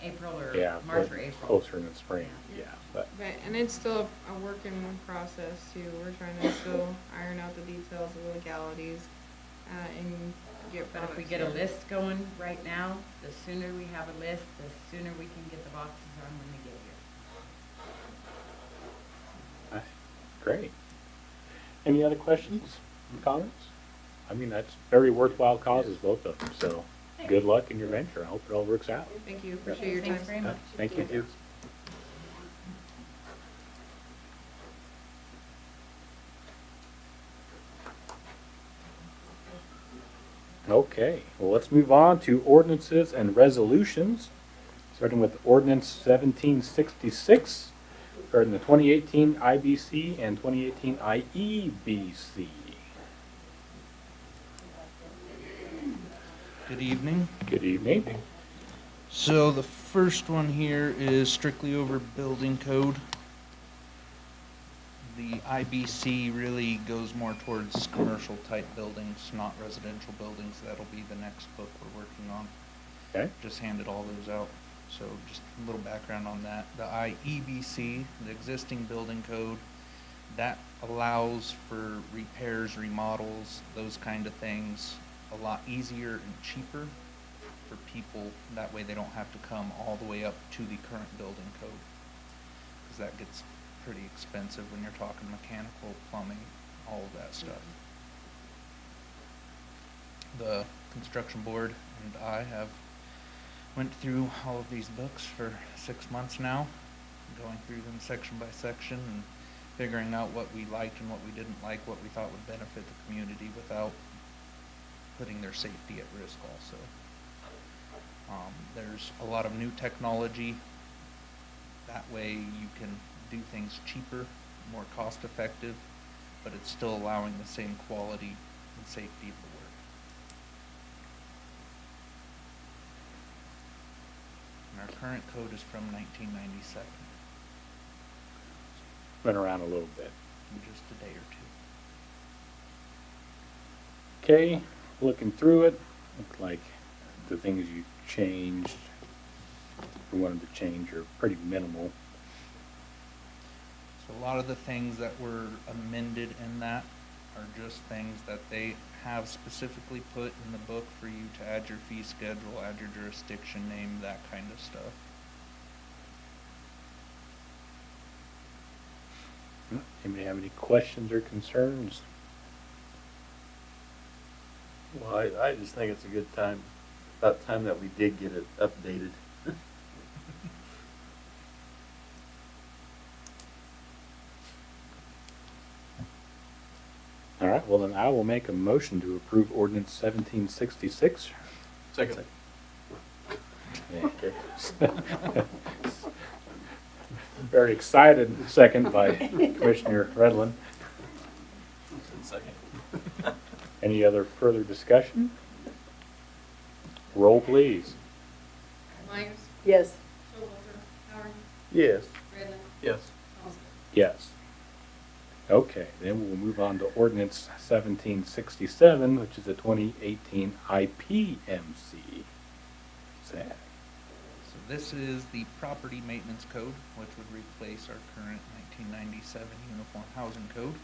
April or Yeah, March but or April. closer in the spring, yeah, but. and it's still a working process too. We're trying to still iron out the details of the legalities, and get But if we products get a here. list going right now, the sooner we have a list, the sooner we can get the boxes on when they get here. Great. Any other questions, comments? That's very worthwhile causes, both of them, so good luck in your venture. I hope it all works out. Thank you. Appreciate your time. Thanks very much. Thank you. Okay, well, let's move on to ordinances and resolutions, starting with ordinance 1766. regarding the 2018 IBC and 2018 IEBC. Good evening. Good evening. So the first one here is strictly over building code. The IBC really goes more towards commercial type buildings, not residential buildings. That'll be the next book we're working on. Okay. Just handed all those out. So just a little background on that. The IEBC, the existing building code, that allows for repairs, remodels, those kind of things a lot easier and cheaper for people. That way they don't have to come all the way up to the current building code. Because that gets pretty expensive when you're talking mechanical, plumbing, all of that stuff. The construction board and I have went through all of these books for 6 months now, going through them section by section and figuring out what we liked and what we didn't like, what we thought would benefit the community without putting their safety at risk also. There's a lot of new technology. That way you can do things cheaper, more cost effective, but it's still allowing the same quality and safety of the work. And our current code is from 1997, Been around a little bit. in just a day or two. Okay, looking through it, look like the things you changed, we wanted to change, are pretty minimal. So a lot of the things that were amended in that are just things that they have specifically put in the book for you to add your fee schedule, add your jurisdiction name, that kind of stuff. Anybody have any questions or concerns? Well, I just think it's a good time, about time that we did get it updated. All right, well then I will make a motion to approve ordinance 1766. Second. Okay. Very excited, second by Commissioner Redlin. Second. Any other further discussion? Roll, please. Myers, Yes. Showalter, Howard, Yes. Redlin, Yes. Thompson. Yes. Okay, then we'll move on to ordinance 1767, which is the 2018 IPMC. Zach. So this is the property maintenance code, which would replace our current 1997 uniform housing code.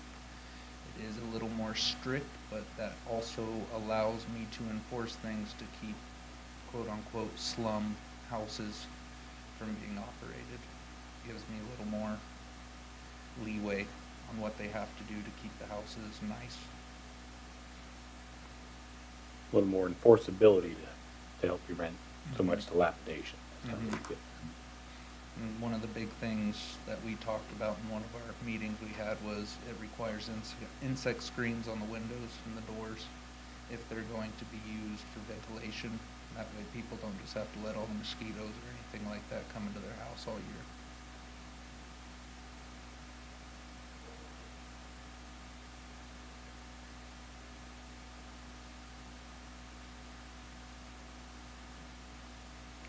It is a little more strict, but that also allows me to enforce things to keep quote-unquote slum houses from being operated. Gives me a little more leeway on what they have to do to keep the houses nice. A little more enforceability to help prevent so much dilapidation. Mhm. And one of the big things that we talked about in one of our meetings we had was it requires insect screens on the windows and the doors if they're going to be used for ventilation. That way people don't just have to let all the mosquitoes or anything like that come into their house all year.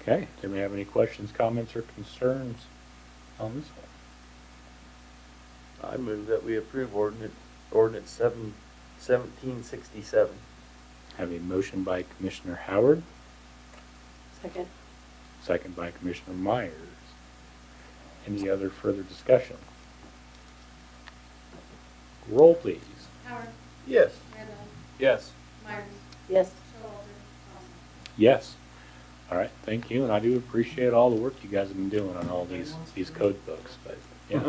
Okay, do we have any questions, comments, or concerns on this one? I move that we approve ordinance 1767. Have a motion by Commissioner Howard, Second. second by Commissioner Myers. Any other further discussion? Roll, please. Howard, Yes. Redlin, Yes. Myers, Yes. Showalter, Thompson. Yes. All right, thank you, and I do appreciate all the work you guys have been doing on all these code books, but, yeah.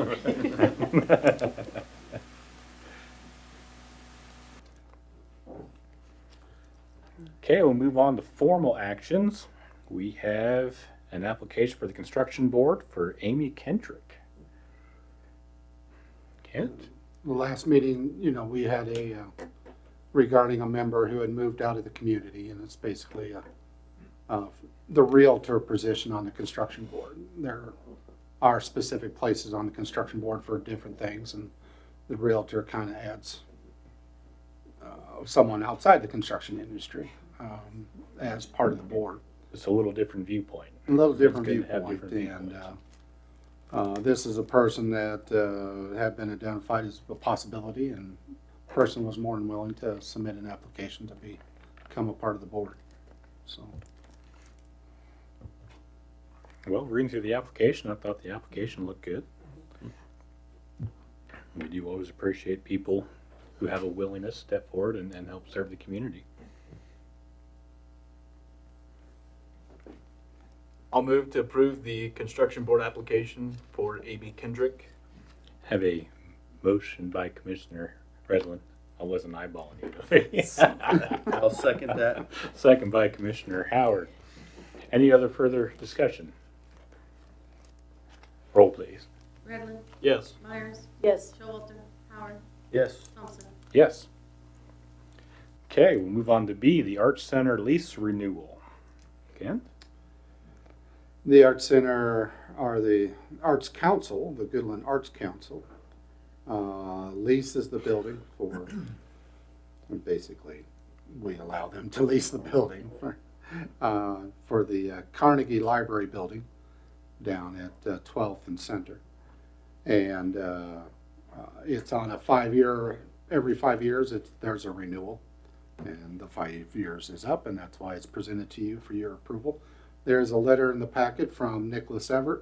Okay, we'll move on to formal actions. We have an application for the construction board for Amy Kendrick. Kent? The last meeting, we had regarding a member who had moved out of the community, and it's basically the realtor position on the construction board. They're are specific places on the construction board for different things, and the realtor kind of adds someone outside the construction industry as part of the board. It's a little different viewpoint. A little different It's good to have viewpoint, different and viewpoints. this is a person that had been identified as a possibility, and the person was more than willing to submit an application to become a part of the board. So, Well, reading through the application, I thought the application looked good. We do always appreciate people who have a willingness to step forward and help serve the community. I'll move to approve the construction board application for A.B. Kendrick. Have a motion by Commissioner Redlin. I wasn't eyeballing you. I'll second that. Second by Commissioner Howard. Any other further discussion? Roll, please. Redlin, Yes. Myers, Yes. Showalter, Howard, Yes. Thompson. Yes. Okay, we'll move on to B, the Arts Center lease renewal. Ken? the Arts Center, or the Arts Council, the Goodland Arts Council, leases the building for, and basically, we allow them to lease the building for the Carnegie Library building down at 12th and Center. And it's on a 5-year, every 5 years, there's a renewal. And the 5 years is up, and that's why it's presented to you for your approval. There's a letter in the packet from Nicholas Everett,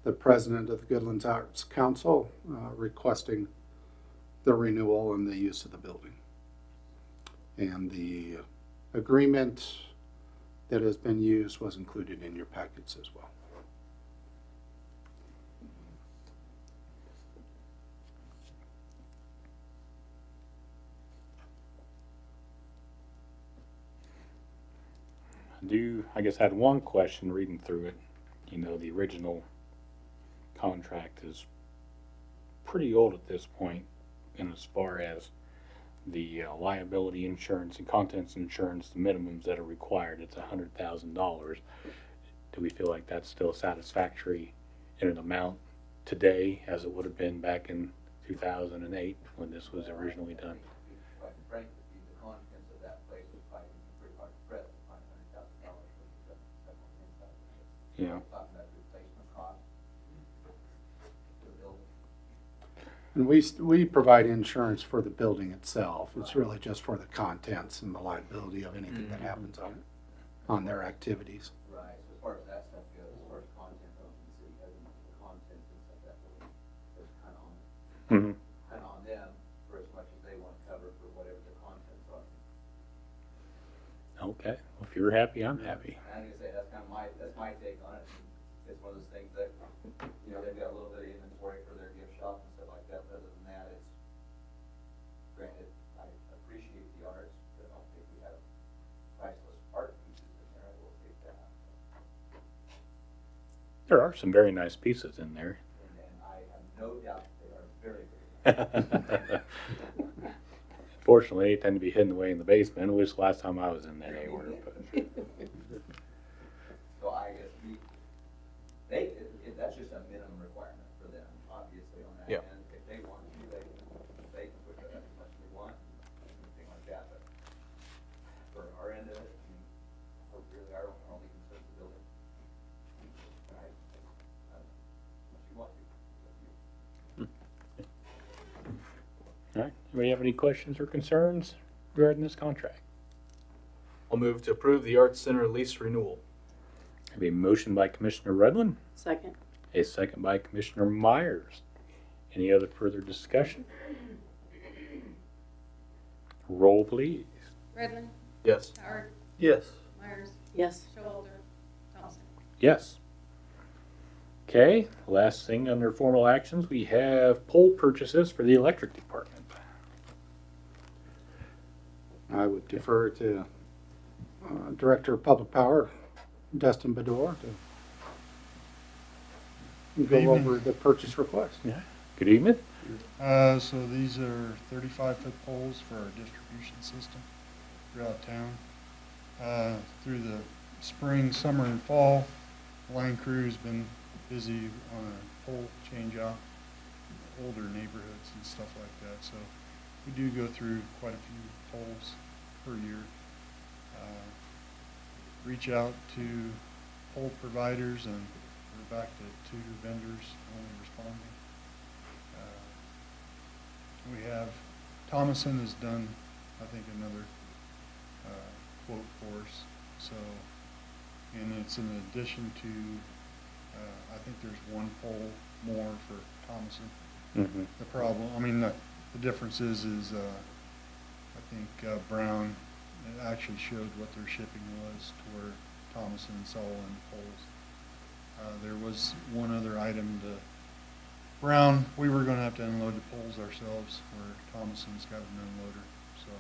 the president of the Goodlands Arts Council, requesting the renewal and the use of the building. And the agreement that has been used was included in your packets as well. I guess I had one question reading through it. You know, the original contract is pretty old at this point, and as far as the liability insurance and contents insurance, the minimums that are required, it's $100,000. Do we feel like that's still satisfactory in an amount today as it would have been back in 2008 when this was originally done? Quite frankly, the contents of that place was probably pretty hard to press to find $100,000 worth of several things out of it. Yeah. We're talking about replacement cost for the building. And we provide insurance for the building itself. It's really just for the contents and the liability of anything that happens on their activities. Right, so as far as that stuff goes, as far as content goes, the city has the contents and stuff that really is kind of on, Mm-hmm. kind of on them for as much as they want to cover for whatever the contents are. Okay. Well, if you're happy, I'm happy. And I'm gonna say, that's kind of that's my take on it. It's one of those things that, you know, they've got a little bit of inventory for their gift shop and stuff like that, but other than that, it's, granted, I appreciate the arts, but I don't think we have priceless art pieces in there, I will take that. There are some very nice pieces in there. And I have no doubt they are very, very nice. Fortunately, they tend to be hidden away in the basement, at least last time I was in there they were. But. So I guess that's just a minimum requirement for them, obviously, on that Yeah. end. If they want to, they can push it up as much as they want, anything like that, but for our end of it, I mean, we're really our only concern is the building. Right? Unless you want to. All right. Anybody have any questions or concerns regarding this contract? I'll move to approve the Arts Center lease renewal. Have a motion by Commissioner Redlin, Second. a second by Commissioner Myers. Any other further discussion? Roll, please. Redlin, Yes. Howard, Yes. Myers, Yes. Showalter, Thompson. Yes. Okay, last thing under formal actions, we have pole purchases for the electric department. I would defer to Director of Public Power, Dustin Bedore, to go evening. over the purchase request. Yeah. Good evening. So these are 35-foot poles for our distribution system throughout town. Through the spring, summer, and fall, line crew's been busy on a pole change out, older neighborhoods and stuff like that. So we do go through quite a few poles per year. Reach out to pole providers, and we're back to 2 vendors only responding. We have, Thomason has done, I think, another quote for us. So, and it's in addition to, I think there's 1 pole more for Thomason. Mm-hmm. The problem, I mean, the difference is I think Brown actually showed what their shipping was to where Thomason and Sullivan poles. There was one other item to Brown, we were gonna have to unload the poles ourselves, where Thomason's got an unloader, so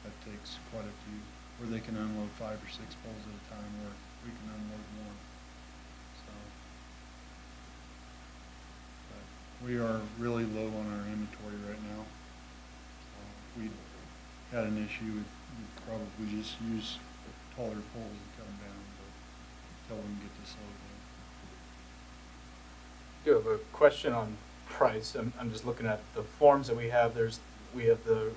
that takes quite a few, where they can unload 5 or 6 poles at a time, where we can unload 1. So, but we are really low on our inventory right now. If we had an issue, we'd probably just use taller poles and cut them down, but until we can get this load in. I do have a question on price. I'm just looking at the forms that we have. We have the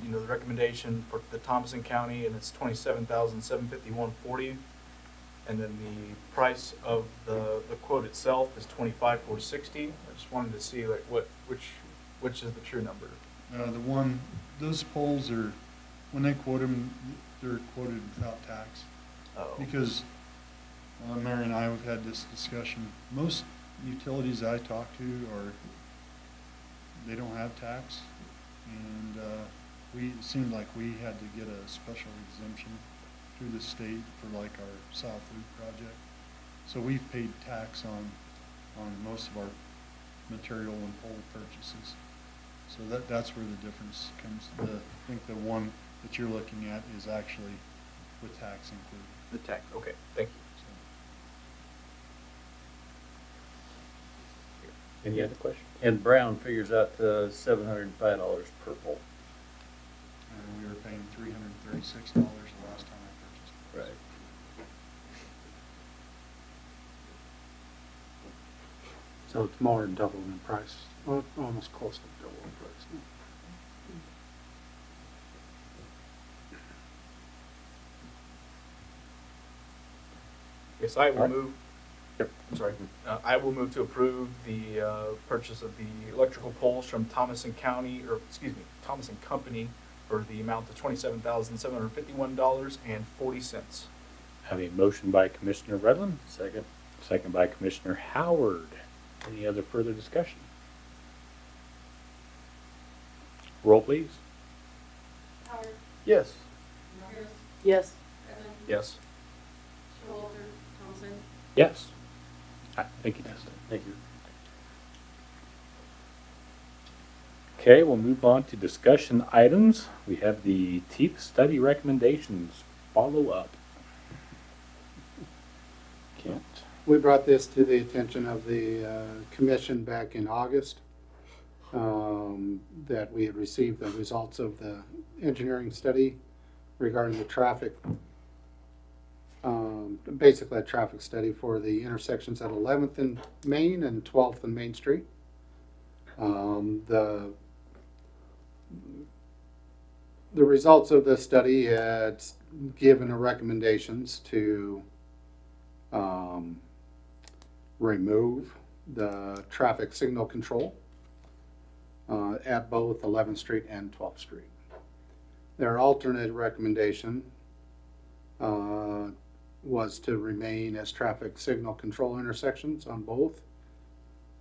recommendation for the Thompson County, and it's $27,751.40, and then the price of the quote itself is $25,460. I just wanted to see like which is the true number. Those poles are, when they quote them, they're quoted without tax. Oh. Because Mary and I have had this discussion. Most utilities I talk to they don't have tax, and it seemed like we had to get a special exemption through the state for like our South Loop project. So we've paid tax on most of our material and pole purchases. So that's where the difference comes. I think the one that you're looking at is actually with tax included. The tax. Okay, thank you. Any other questions? And Brown figures out to $705 per pole. And we were paying $336 the last time I purchased it. Right. So it's more than double in price, well, almost close to double in price. Yes, I will Alright. move. Yep. I'm sorry. I will move to approve the purchase of the electrical poles from Thomason Company for the amount of $27,751.40. Have a motion by Commissioner Redland, Second. second by Commissioner Howard. Any other further discussion? Roll, please. Howard, Yes. Harris, Yes. Redmond, Yes. Showalter, Thompson. Yes. Thank you, Dustin. Thank you. Okay, we'll move on to discussion items. We have the teeth study recommendations follow-up. Kent? We brought this to the attention of the commission back in August, that we had received the results of the engineering study regarding the traffic, basically a traffic study for the intersections at 11th and Main and 12th and Main Street. The results of the study had given recommendations to remove the traffic signal control at both 11th Street and 12th Street. Their alternate recommendation was to remain as traffic signal control intersections on both,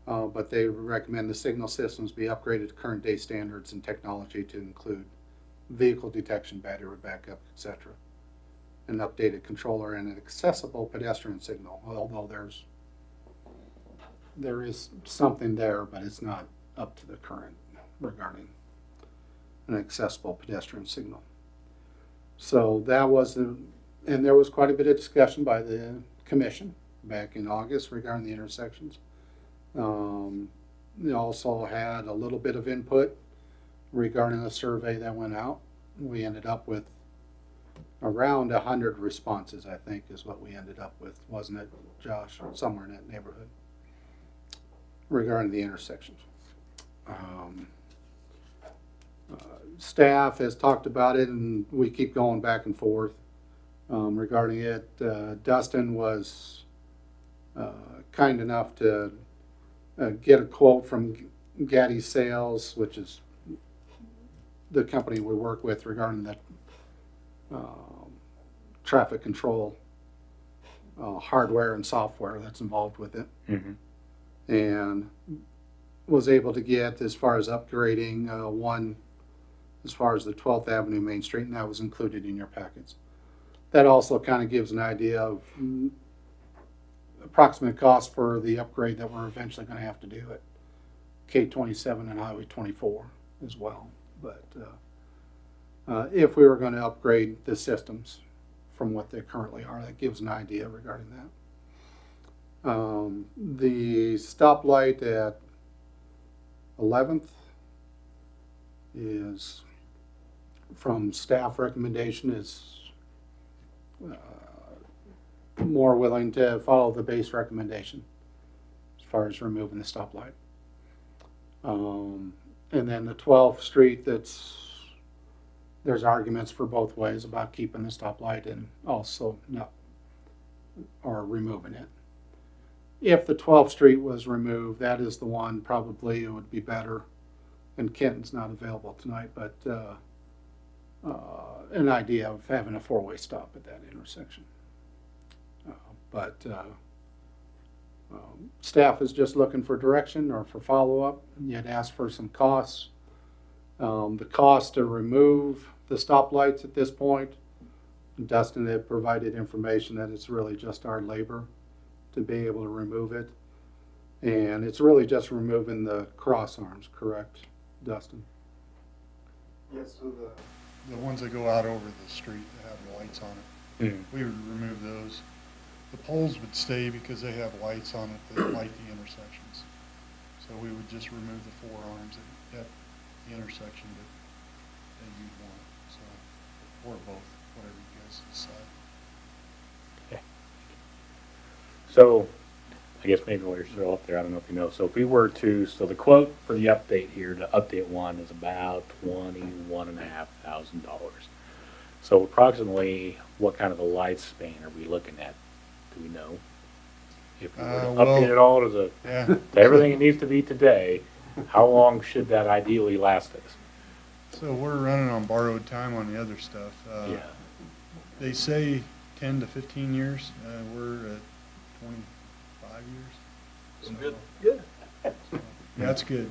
but they recommend the signal systems be upgraded to current day standards and technology to include vehicle detection, battery backup, etc. An updated controller and an accessible pedestrian signal, although there is something there, but it's not up to the current regarding an accessible pedestrian signal. So that was and there was quite a bit of discussion by the commission back in August regarding the intersections. They also had a little bit of input regarding a survey that went out. We ended up with around 100 responses, I think, is what we ended up with, wasn't it, Josh? Somewhere in that neighborhood. regarding the intersections. Staff has talked about it, and we keep going back and forth regarding it. Dustin was kind enough to get a quote from Gaddy Sales, which is the company we work with regarding the traffic control hardware and software that's involved with it. And was able to get as far as upgrading one as far as the 12th Avenue Main Street, and that was included in your packets. That also kind of gives an idea of approximate cost for the upgrade that we're eventually going to have to do at K27 and Highway 24 as well. But if we were going to upgrade the systems from what they currently are, that gives an idea regarding that. The stoplight at 11th is, from staff recommendation, is more willing to follow the base recommendation as far as removing the stoplight. And then the 12th Street, there's arguments for both ways about keeping the stoplight and also not, or removing it. If the 12th Street was removed, that is the one probably it would be better, and Kenton's not available tonight, but an idea of having a four-way stop at that intersection. Staff is just looking for direction or for follow-up. You had asked for some costs. The cost to remove the stoplights at this point, Dustin had provided information that it's really just our labor to be able to remove it. And it's really just removing the cross arms, correct, Dustin? Yes, so the ones that go out over the street that have the lights on it, we would remove those. The poles would stay because they have lights on it that light the intersections. So we would just remove the four arms at the intersection that you'd want. So, or both, whatever you guys decide. Okay. So, I guess maybe while you're still up there, I don't know if you know. So if we were to, so the quote for the update here, the update one is about $21,500. So approximately what kind of a lifespan are we looking at? Do we know? If we were to update it all to everything it needs to be today, how long should that ideally last us? So we're running on borrowed time on the other stuff. They say 10 to 15 years. We're at 25 years. So, Good. So, that's good.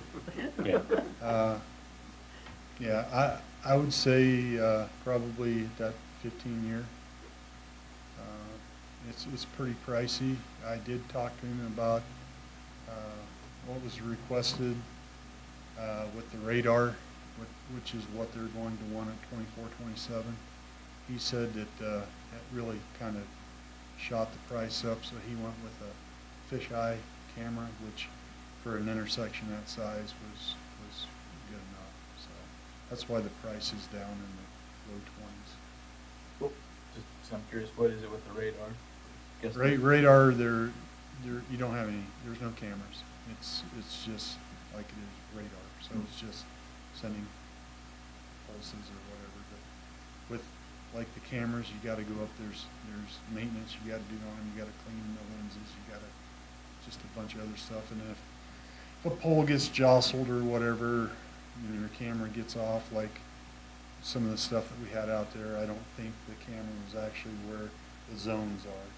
I would say probably that 15 year. It's pretty pricey. I did talk to him about what was requested with the radar, which is what they're going to want at 24, 27. He said that that really kind of shot the price up, so he went with a fisheye camera, which for an intersection that size was good enough. So that's why the price is down in the low 20s. Cool. Just I'm curious, what is it with the radar? Radar, you don't have any. There's no cameras. It's just like it is radar. So it's just sending pulses or whatever. But with like the cameras, you got to go up. There's maintenance you got to do on them. You got to clean the lenses. You got to just a bunch of other stuff. And if a pole gets jostled or whatever, your camera gets off. Like some of the stuff that we had out there, I don't think the camera was actually where the zones are.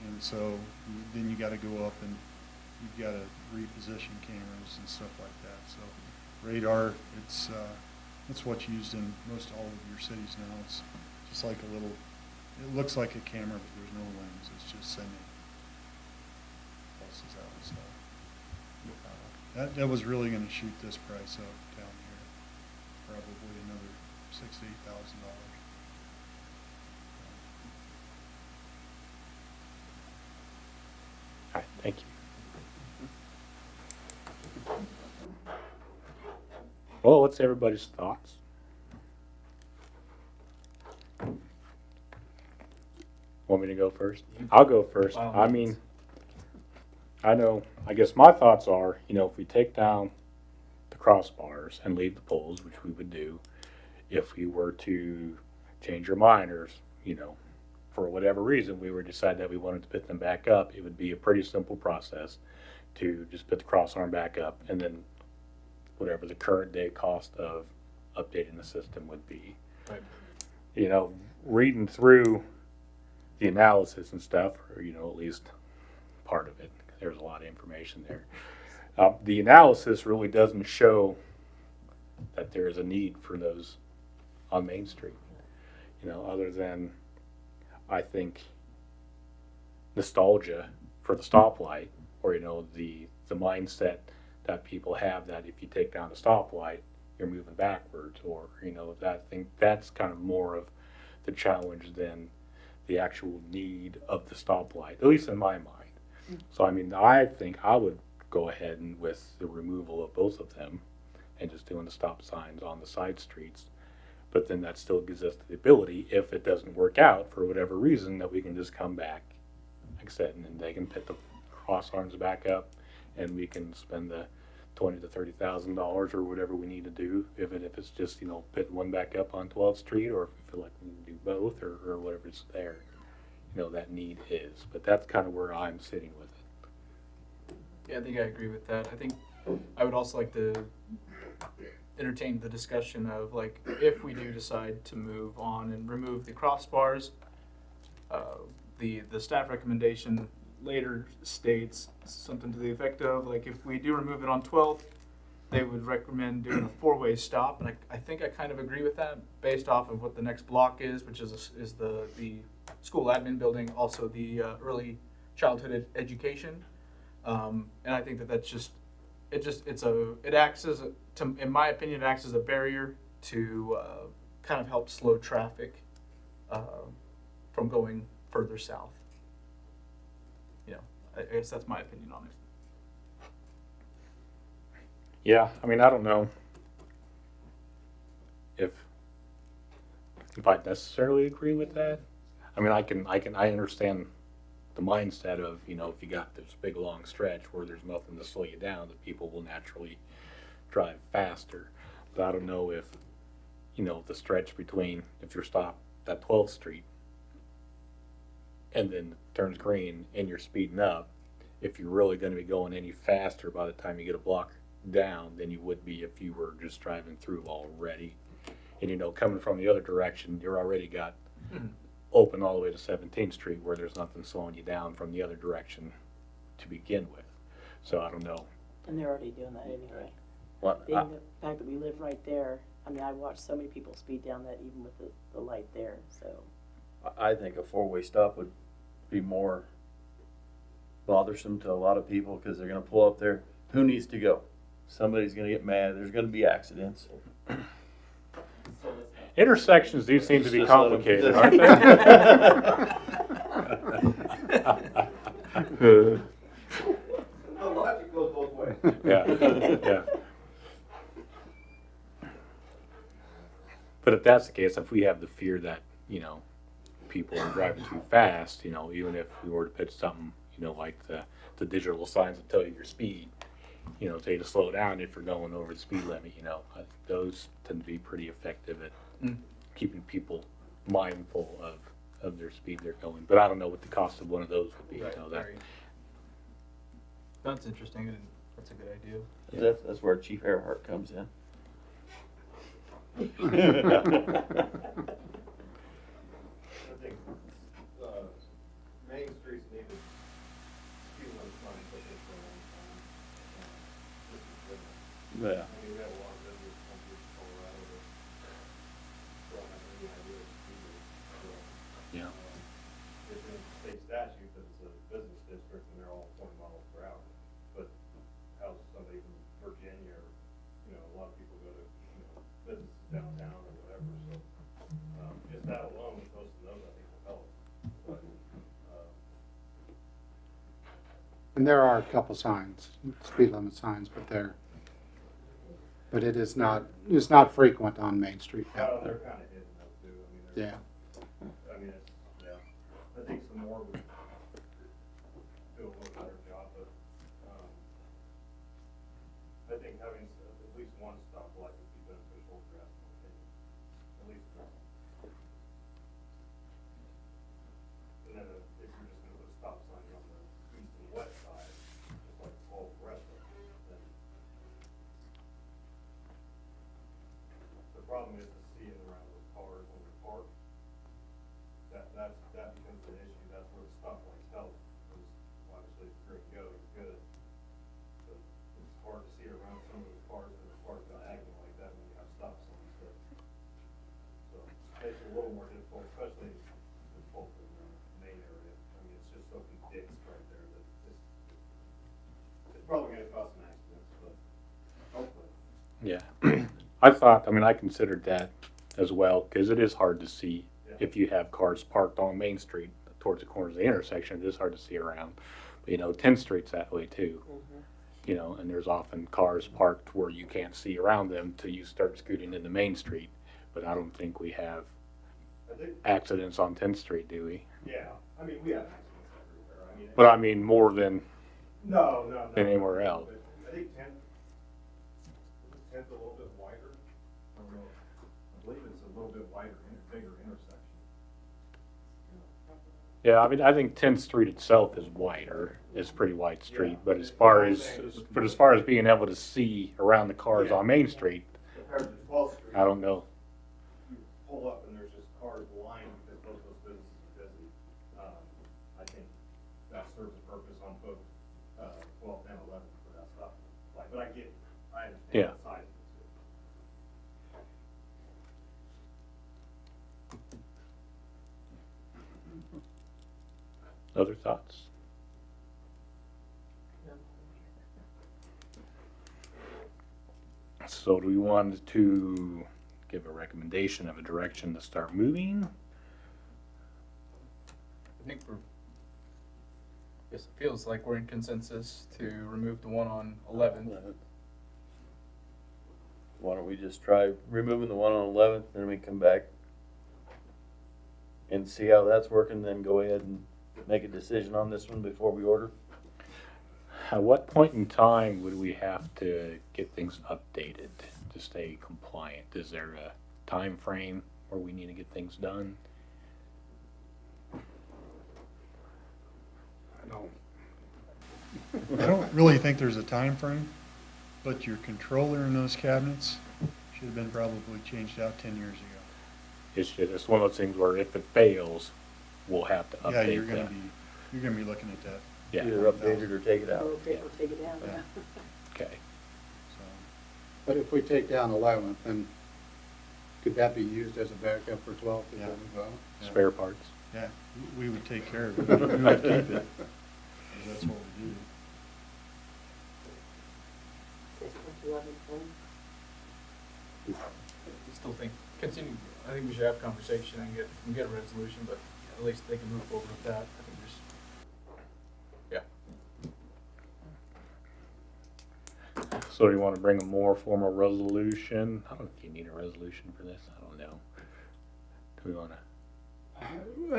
And so then you got to go up and you've got to reposition cameras and stuff like that. So radar, it's what's used in most all of your cities now. It's just like a little, it looks like a camera, but there's no lens. It's just sending pulses out and stuff. That was really going to shoot this price up down here, probably another $6,000 to $8,000. All right, thank you. Well, what's everybody's thoughts? Want me to go first? I'll go first. I mean, I know, I guess my thoughts are, if we take down the crossbars and leave the poles, which we would do, if we were to change our mind or, for whatever reason, we were to decide that we wanted to put them back up, it would be a pretty simple process to just put the cross arm back up and then whatever the current day cost of updating the system would be. Right. Reading through the analysis and stuff, or, at least part of it, there's a lot of information there. The analysis really doesn't show that there is a need for those on Main Street, other than, I think, nostalgia for the stoplight, or, the mindset that people have that if you take down the stoplight, you're moving backwards, or, I think that's kind of more of the challenge than the actual need of the stoplight, at least in my mind. So, I think I would go ahead and with the removal of both of them and just doing the stop signs on the side streets. But then that still gives us the ability, if it doesn't work out for whatever reason, that we can just come back, like I said, and then they can put the cross arms back up, and we can spend the $20,000 to $30,000 or whatever we need to do. If it's just putting one back up on 12th Street, or if we feel like we need to do both, or whatever's there, that need is. But that's kind of where I'm sitting with it. Yeah, I think I agree with that. I think I would also like to entertain the discussion of, like, if we do decide to move on and remove the crossbars, the staff recommendation later states something to the effect of, like, if we do remove it on 12th, they would recommend doing a four-way stop, and I think I kind of agree with that based off of what the next block is, which is the school admin building, also the early childhood education, and I think that's just it acts as in my opinion, it acts as a barrier to kind of help slow traffic from going further south. I guess that's my opinion on it. Yeah, I don't know if I necessarily agree with that. I understand the mindset of, if you got this big long stretch where there's nothing to slow you down, that people will naturally drive faster. But I don't know if, the stretch between, if you're stopped at 12th Street and then turns green and you're speeding up, if you're really going to be going any faster by the time you get a block down than you would be if you were just driving through already. And, coming from the other direction, you're already got open all the way to 17th Street, where there's nothing slowing you down from the other direction to begin with. So I don't know. And they're already doing that anyway. What? Being the fact that we live right there, I watch so many people speed down that even with the light there, so. I think a four-way stop would be more bothersome to a lot of people, because they're going to pull up there. Who needs to go? Somebody's going to get mad. There's going to be accidents. Intersections do seem to be Just let 'em- complicated, aren't they? The logic goes both ways. Yeah. But if that's the case, if we have the fear that, people are driving too fast, even if we were to put something, like the digital signs that tell you your speed, tell you to slow down if you're going over the speed limit, I think those tend to be pretty effective at keeping people mindful of their speed they're going. But I don't know what the cost of one of those would be. Right, That. right. That's interesting, and that's a good idea. That's where Chief Earhart comes in. I think, Main Street's needed speed limit signs, but it's for a long time. This is different. Yeah. We have a lot of visitors come through Colorado that don't have any idea what speed is. So, Yeah. It's in state statute that it's a business district and they're all 20 miles per hour. But how's somebody from Virginia or, a lot of people go to, businesses downtown or whatever, so, just that alone, most of those I think will help. But, And there are a couple signs, speed limit signs, but it is not, it's not frequent on Main Street. they're kind of hidden though too, they're. Yeah. I think some more would do a little better job, but Yeah. I mean, I considered that as well, because it is hard to see if you have cars parked on Main Street towards the corners of the intersection. It is hard to see around. But, 10th Street's that way too. And there's often cars parked where you can't see around them till you start scooting into Main Street. But I don't think we have accidents on 10th Street, do we? Yeah, I mean, we have accidents everywhere. I mean. But I mean, more than No. than anywhere else. I think 10th a little bit wider. I don't know. I believe it's a little bit wider, bigger intersection. Yeah, I mean, I think 10th Street itself is wider. It's a pretty wide street, but as far as being able to see around the cars on Main Street, Compared to 12th Street. I don't know. You pull up and there's just cars lined because both those businesses are busy. I think that serves a purpose on both 12th and 11th for that stuff. But I get it. I understand Yeah. the size of it too. Other thoughts? So do we want to give a recommendation of a direction to start moving? I think guess it feels like we're in consensus to remove the one on 11th. Why don't we just try removing the one on 11th, then we come back and see how that's working, then go ahead and make a decision on this one before we order? At what point in time would we have to get things updated to stay compliant? Is there a time frame where we need to get things done? I don't really think there's a time frame, but your controller in those cabinets should have been probably changed out 10 years ago. It's one of those things where if it fails, we'll have to update Yeah, that. you're gonna be looking at that. Yeah. Either update it or take it out. Or take it down, yeah. Okay. So, But if we take down 11th, then could that be used as a backup for 12th? Yeah. Spare parts. yeah, we would take care of it. We would keep it. 'Cause that's what we do. Say 11th then. I still think, I think we should have a conversation and get a resolution, but at least they can move forward with that. I think So do you want to bring a more formal resolution? I don't know if you need a resolution for this. I don't know. Do we want to?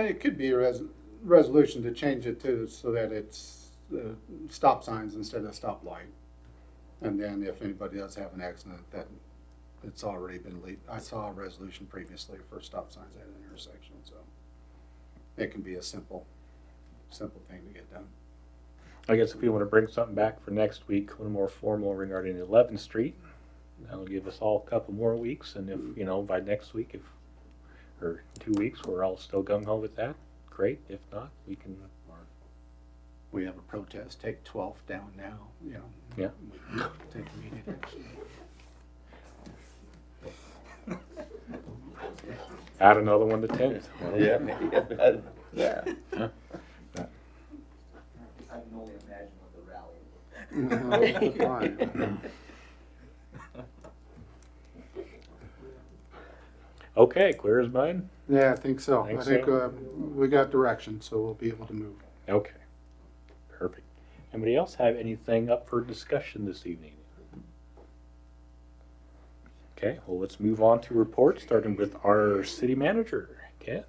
It could be a resolution to change it to, so that it's stop signs instead of stoplight. And then if anybody does have an accident, that it's already been I saw a resolution previously for stop signs at an intersection, so it can be a simple thing to get done. I guess if you want to bring something back for next week, a little more formal regarding 11th Street, that'll give us all a couple more weeks. And if, by next week, or 2 weeks, we're all still gung-ho with that, great. If not, we can. We have a protest, take 12th down now, Yeah. we can take immediate action. Add another one to 10th. Yeah, maybe. Yeah. I can only imagine what the rally would look like. Okay, clear as mud? Yeah, I think so. Think I think so? we got direction, so we'll be able to move. Okay, perfect. Anybody else have anything up for discussion this evening? Okay, well, let's move on to reports, starting with our city manager, Kent.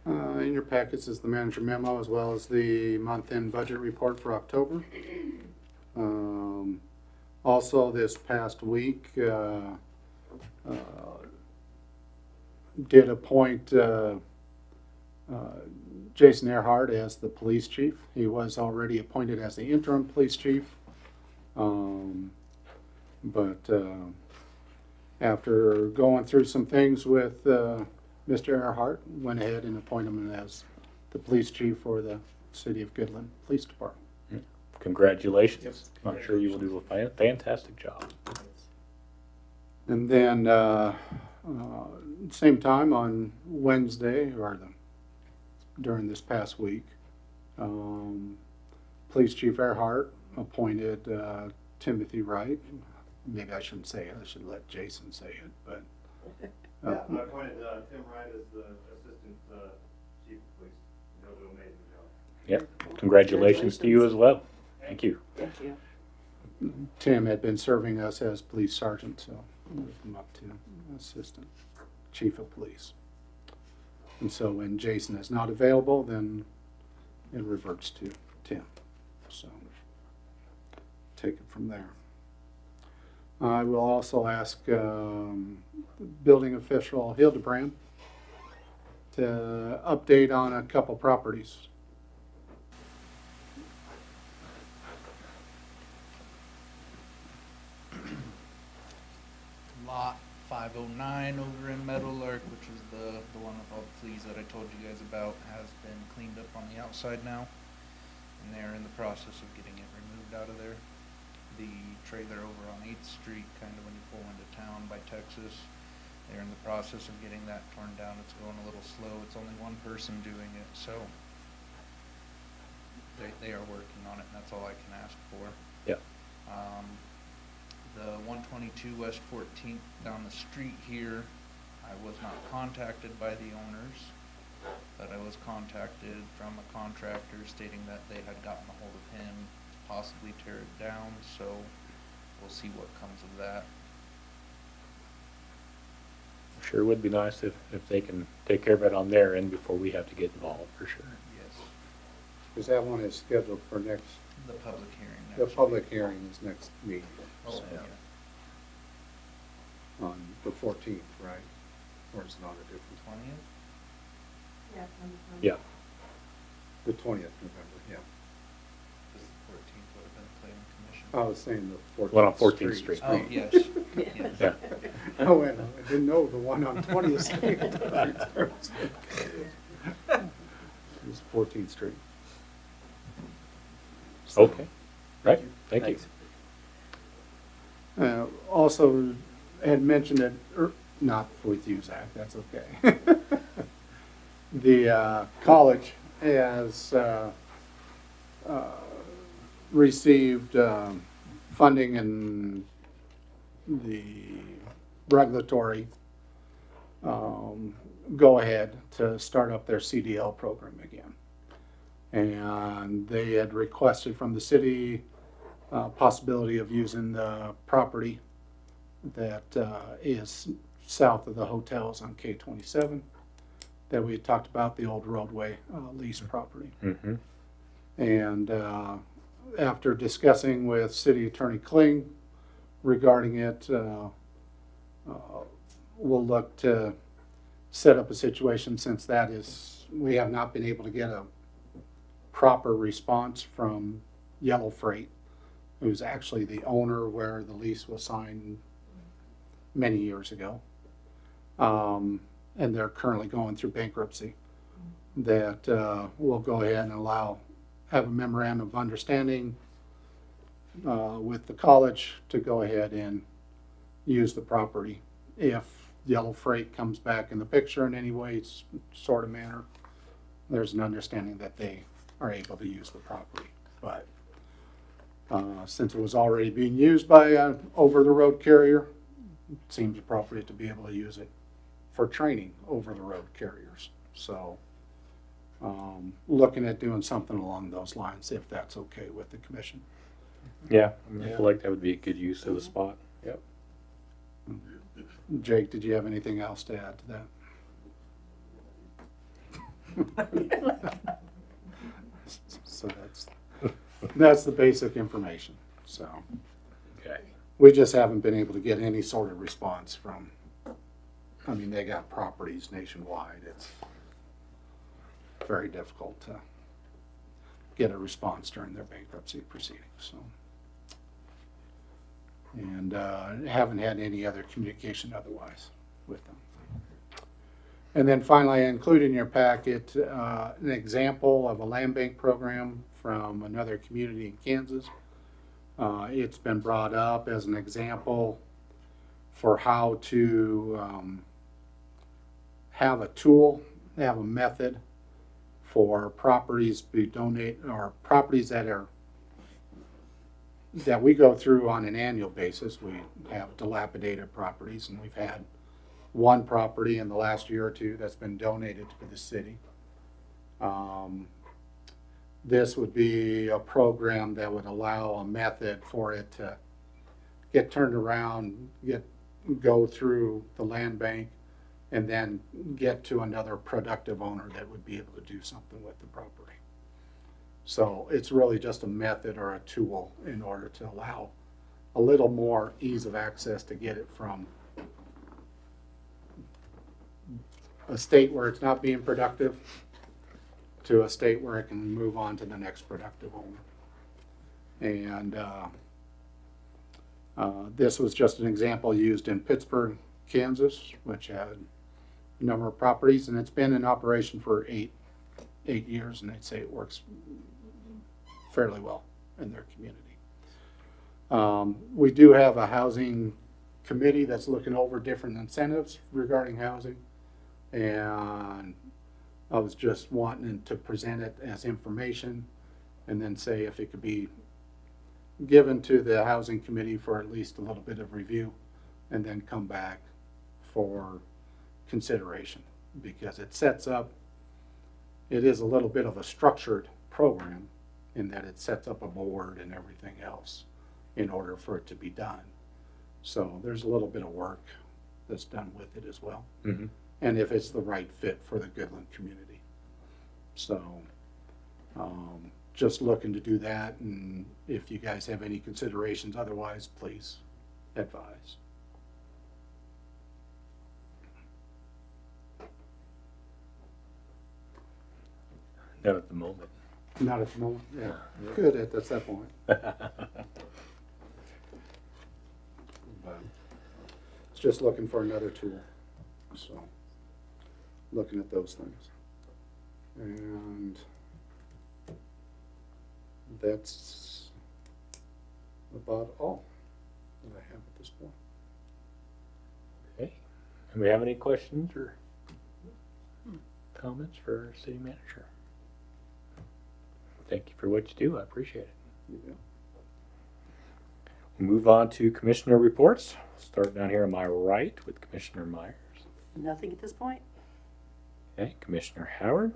In your packets is the manager memo as well as the month-end budget report for October. Also, this past week, did appoint Jason Earhart as the police chief. He was already appointed as the interim police chief. After going through some things with Mr. Earhart, went ahead and appointed him as the police chief for the City of Goodland Police Department. Congratulations. I'm sure you will do a fantastic job. And then, same time on Wednesday, during this past week, Police Chief Earhart appointed Timothy Wright maybe I shouldn't say it, I should let Jason say it, but. Yeah, I appointed Tim Wright as the assistant chief of police. He'll do an amazing job. Yep. Congratulations to you as well. Thank you. Thank you. Tim had been serving us as police sergeant, so moved him up to assistant chief of police. And so when Jason is not available, then it reverts to Tim. So take it from there. I will also ask building official Hildebrand to update on a couple properties. Lot 509 over in Meadowlark, which is the one with all the fleas that I told you guys about, has been cleaned up on the outside now. And they're in the process of getting it removed out of there. The trailer over on 8th Street, kind of when you pull into town by Texas, they're in the process of getting that torn down. It's going a little slow. It's only one person doing it, so they are working on it, and that's all I can ask for. Yeah. The 122 West 14th down the street here, I was not contacted by the owners, but I was contacted from a contractor stating that they had gotten a hold of him to possibly tear it down, so we'll see what comes of that. Sure would be nice if they can take care of it on their end before we have to get involved, for sure. Yes. Because that one is scheduled for next, The public hearing next the week. public hearing is next meeting. Oh, so, yeah. On the 14th, right? Or is it not a different? 20th? Yeah. Yeah. The 20th November, yeah. Because the 14th would have been the planning commission. I was saying the 14th. One on 14th Street. Oh, yes. Yes. Yeah. Oh, and I didn't know the one on 20th Street. It was 14th Street. So, Okay. Right. Thank you. Also had mentioned it, not with you, Zach, that's okay. The college has received funding and the regulatory go-ahead to start up their CDL program again. And they had requested from the city possibility of using the property that is south of the hotels on K27 that we had talked about, the old roadway lease property. Mm-hmm. And after discussing with City Attorney Kling regarding it, we'll look to set up a situation, since that is, we have not been able to get a proper response from Yellow Freight, who's actually the owner where the lease was signed many years ago. And they're currently going through bankruptcy. That we'll go ahead and have a memorandum of understanding with the college to go ahead and use the property. If Yellow Freight comes back in the picture in any way, sort of manner, there's an understanding that they are able to use the property. But since it was already being used by an over-the-road carrier, it seems appropriate to be able to use it for training over-the-road carriers. So looking at doing something along those lines, if that's okay with the commission. Yeah. I mean, I feel like that would be a good use of the spot. Yep. Jake, did you have anything else to add to that? So that's the basic information. So Okay. we just haven't been able to get any sort of response from, I mean, they got properties nationwide. It's very difficult to get a response during their bankruptcy proceedings. So, and haven't had any other communication otherwise with them. And then finally, I include in your packet an example of a land bank program from another community in Kansas. It's been brought up as an example for how to have a tool, have a method for properties be donate, or properties that are that we go through on an annual basis. We have dilapidated properties, and we've had one property in the last year or two that's been donated to the city. This would be a program that would allow a method for it to get turned around, go through the land bank, and then get to another productive owner that would be able to do something with the property. So it's really just a method or a tool in order to allow a little more ease of access to get it from a state where it's not being productive to a state where it can move on to the next productive owner. And this was just an example used in Pittsburgh, Kansas, which had a number of properties, and it's been in operation for eight years, and they'd say it works fairly well in their community. We do have a housing committee that's looking over different incentives regarding housing, and I was just wanting to present it as information and then say if it could be given to the housing committee for at least a little bit of review and then come back for consideration, because it sets up, it is a little bit of a structured program in that it sets up a board and everything else in order for it to be done. So there's a little bit of work that's done with it as well. Mm-hmm. And if it's the right fit for the Goodland community. So just looking to do that, and if you guys have any considerations otherwise, please advise. Not at the moment. Not at the moment, yeah. Good at that point. But it's just looking for another tool. So looking at those things. And that's about all that I have at this point. Okay. Do we have any questions or comments for our city manager? Thank you for what you do. I appreciate it. Yeah. We'll move on to commissioner reports. Start down here on my right with Commissioner Myers. Nothing at this point? Okay, Commissioner Howard.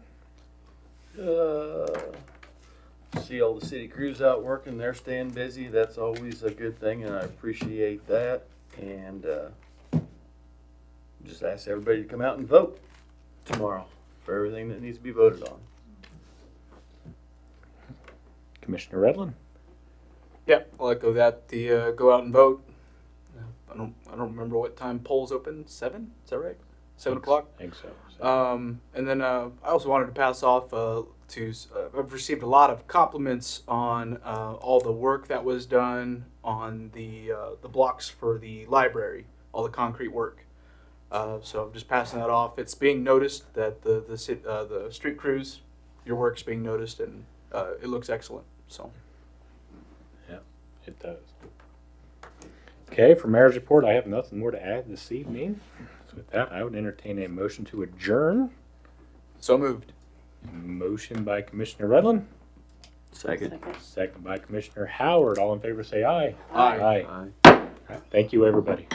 See all the city crews out working, they're staying busy, that's always a good thing, and I appreciate that. And just ask everybody to come out and vote tomorrow for everything that needs to be voted on. Commissioner Redlin. Yep, I'll echo that. Go out and vote. I don't remember what time polls open. 7? Is that right? 7 o'clock. I think so. And then I also wanted to pass off I've received a lot of compliments on all the work that was done on the blocks for the library, all the concrete work. So I'm just passing that off. It's being noticed that the street crews, your work's being noticed, and it looks excellent. So. Yeah, it does. Okay, for mayor's report, I have nothing more to add this evening. So with that, I would entertain a motion to adjourn. So moved. Motion by Commissioner Redlin. Second. Second by Commissioner Howard. All in favor say aye. Aye. Aye. All right, thank you, everybody.